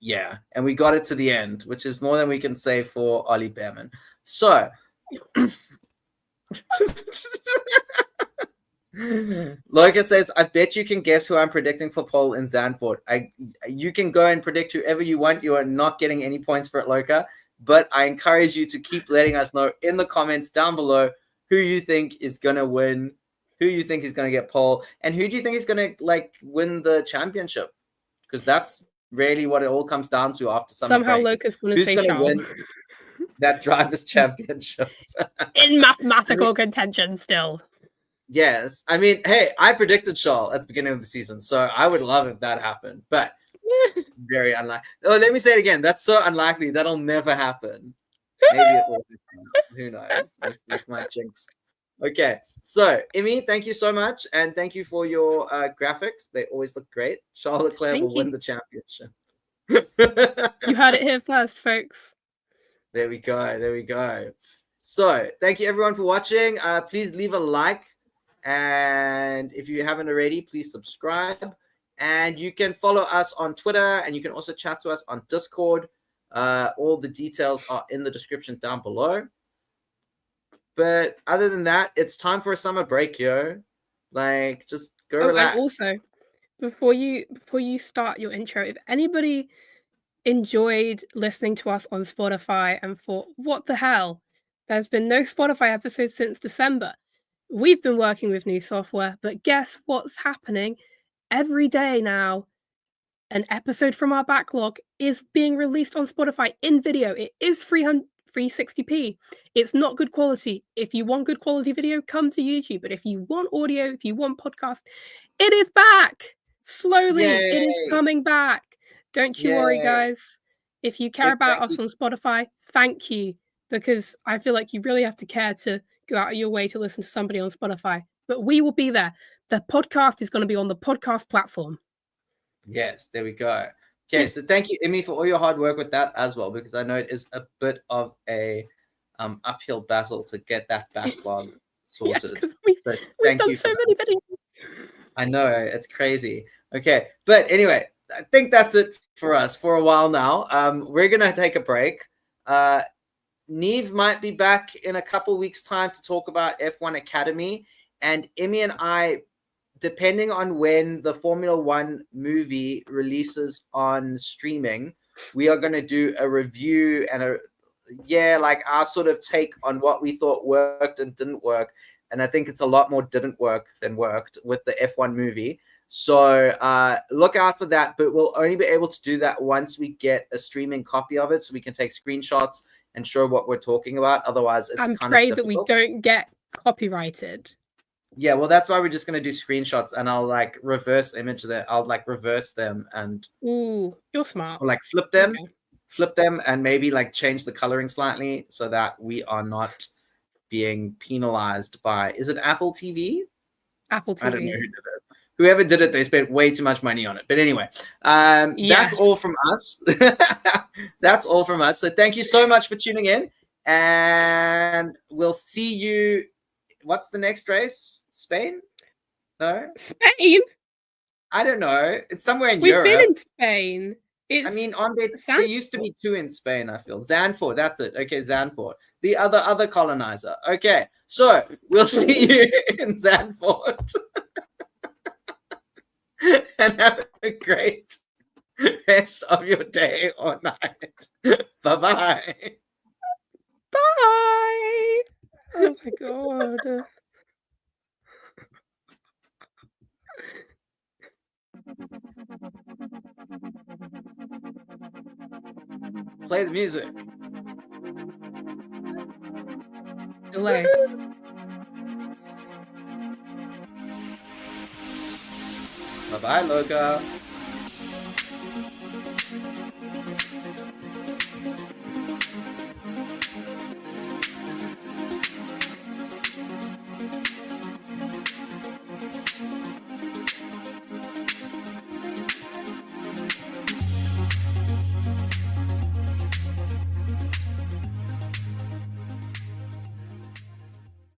Yeah, and we got it to the end, which is more than we can say for Ollie Behrman. So, Logan says, I bet you can guess who I'm predicting for pole in Zandvoort. You can go and predict whoever you want. You are not getting any points for it, Loka. But I encourage you to keep letting us know in the comments down below who you think is going to win, who you think is going to get pole, and who do you think is going to win the championship? Because that's really what it all comes down to after summer Somehow break. Loka's going to Who's say going to Charles. win that drivers' championship? In mathematical contention still. Yes. I mean, hey, I predicted Charles at the beginning of the season, so I would love if that happened, but very unlikely. Oh, let me say it again. That's so unlikely. That'll never happen. Maybe it will. Who knows? That's like my jinx. Okay. So, Immy, thank you so much, and thank you for your graphics. They always look great. Charles Leclerc will win the championship. You heard it here first, folks. There we go. There we go. So, thank you everyone for watching. Please leave a like. And if you haven't already, please subscribe. And you can follow us on Twitter, and you can also chat to us on Discord. All the details are in the description down below. But other than that, it's time for a summer break, yo. Just go relax. And also, before you start your intro, if anybody enjoyed listening to us on Spotify and thought, what the hell? There's been no Spotify episodes since December. We've been working with new software, but guess what's happening? Every day now, an episode from our backlog is being released on Spotify in video. It is 360p. It's not good quality. If you want good quality video, come to YouTube. But if you want audio, if you want podcast, it is back. Slowly, Yay. it is coming back. Don't you worry, guys. If you care about us on Spotify, thank you. Because I feel like you really have to care to go out of your way to listen to somebody on Spotify. But we will be there. The podcast is going to be on the podcast platform. Yes, there we go. Okay, so thank you, Immy, for all your hard work with that as well, because I know it is a bit of a uphill battle to get that backlog sorted. Yes, we've done so many videos. I know, it's crazy. Okay, but anyway, I think that's it for us for a while now. We're going to take a break. Neve might be back in a couple weeks' time to talk about F1 Academy, and Immy and I, depending on when the Formula One movie releases on streaming, we are going to do a review and our sort of take on what we thought worked and didn't work. And I think it's a lot more didn't work than worked with the F1 movie. So look out for that, but we'll only be able to do that once we get a streaming copy of it, so we can take screenshots and show what we're talking about. Otherwise, it's kind of difficult. That we don't get copyrighted. Yeah, well, that's why we're just going to do screenshots, and I'll reverse image them. I'll reverse them and you're smart. Or flip them and maybe change the coloring slightly so that we are not being penalized by, is it Apple TV? Apple TV. I don't know who did it. Whoever did it, they spent way too much money on it. But anyway, that's all from us. That's all from us. So thank you so much for tuning in, and we'll see you. What's the next race? Spain? No? Spain? I don't know. It's somewhere in Europe. We've been in Spain. There used to be two in Spain, I feel. Zandvoort, that's it. Okay, Zandvoort. The other colonizer. Okay, so we'll see you in Zandvoort. And have a great rest of your day or night. Bye-bye. Bye. Oh my god. Play the music. Delay. Bye-bye, Loka.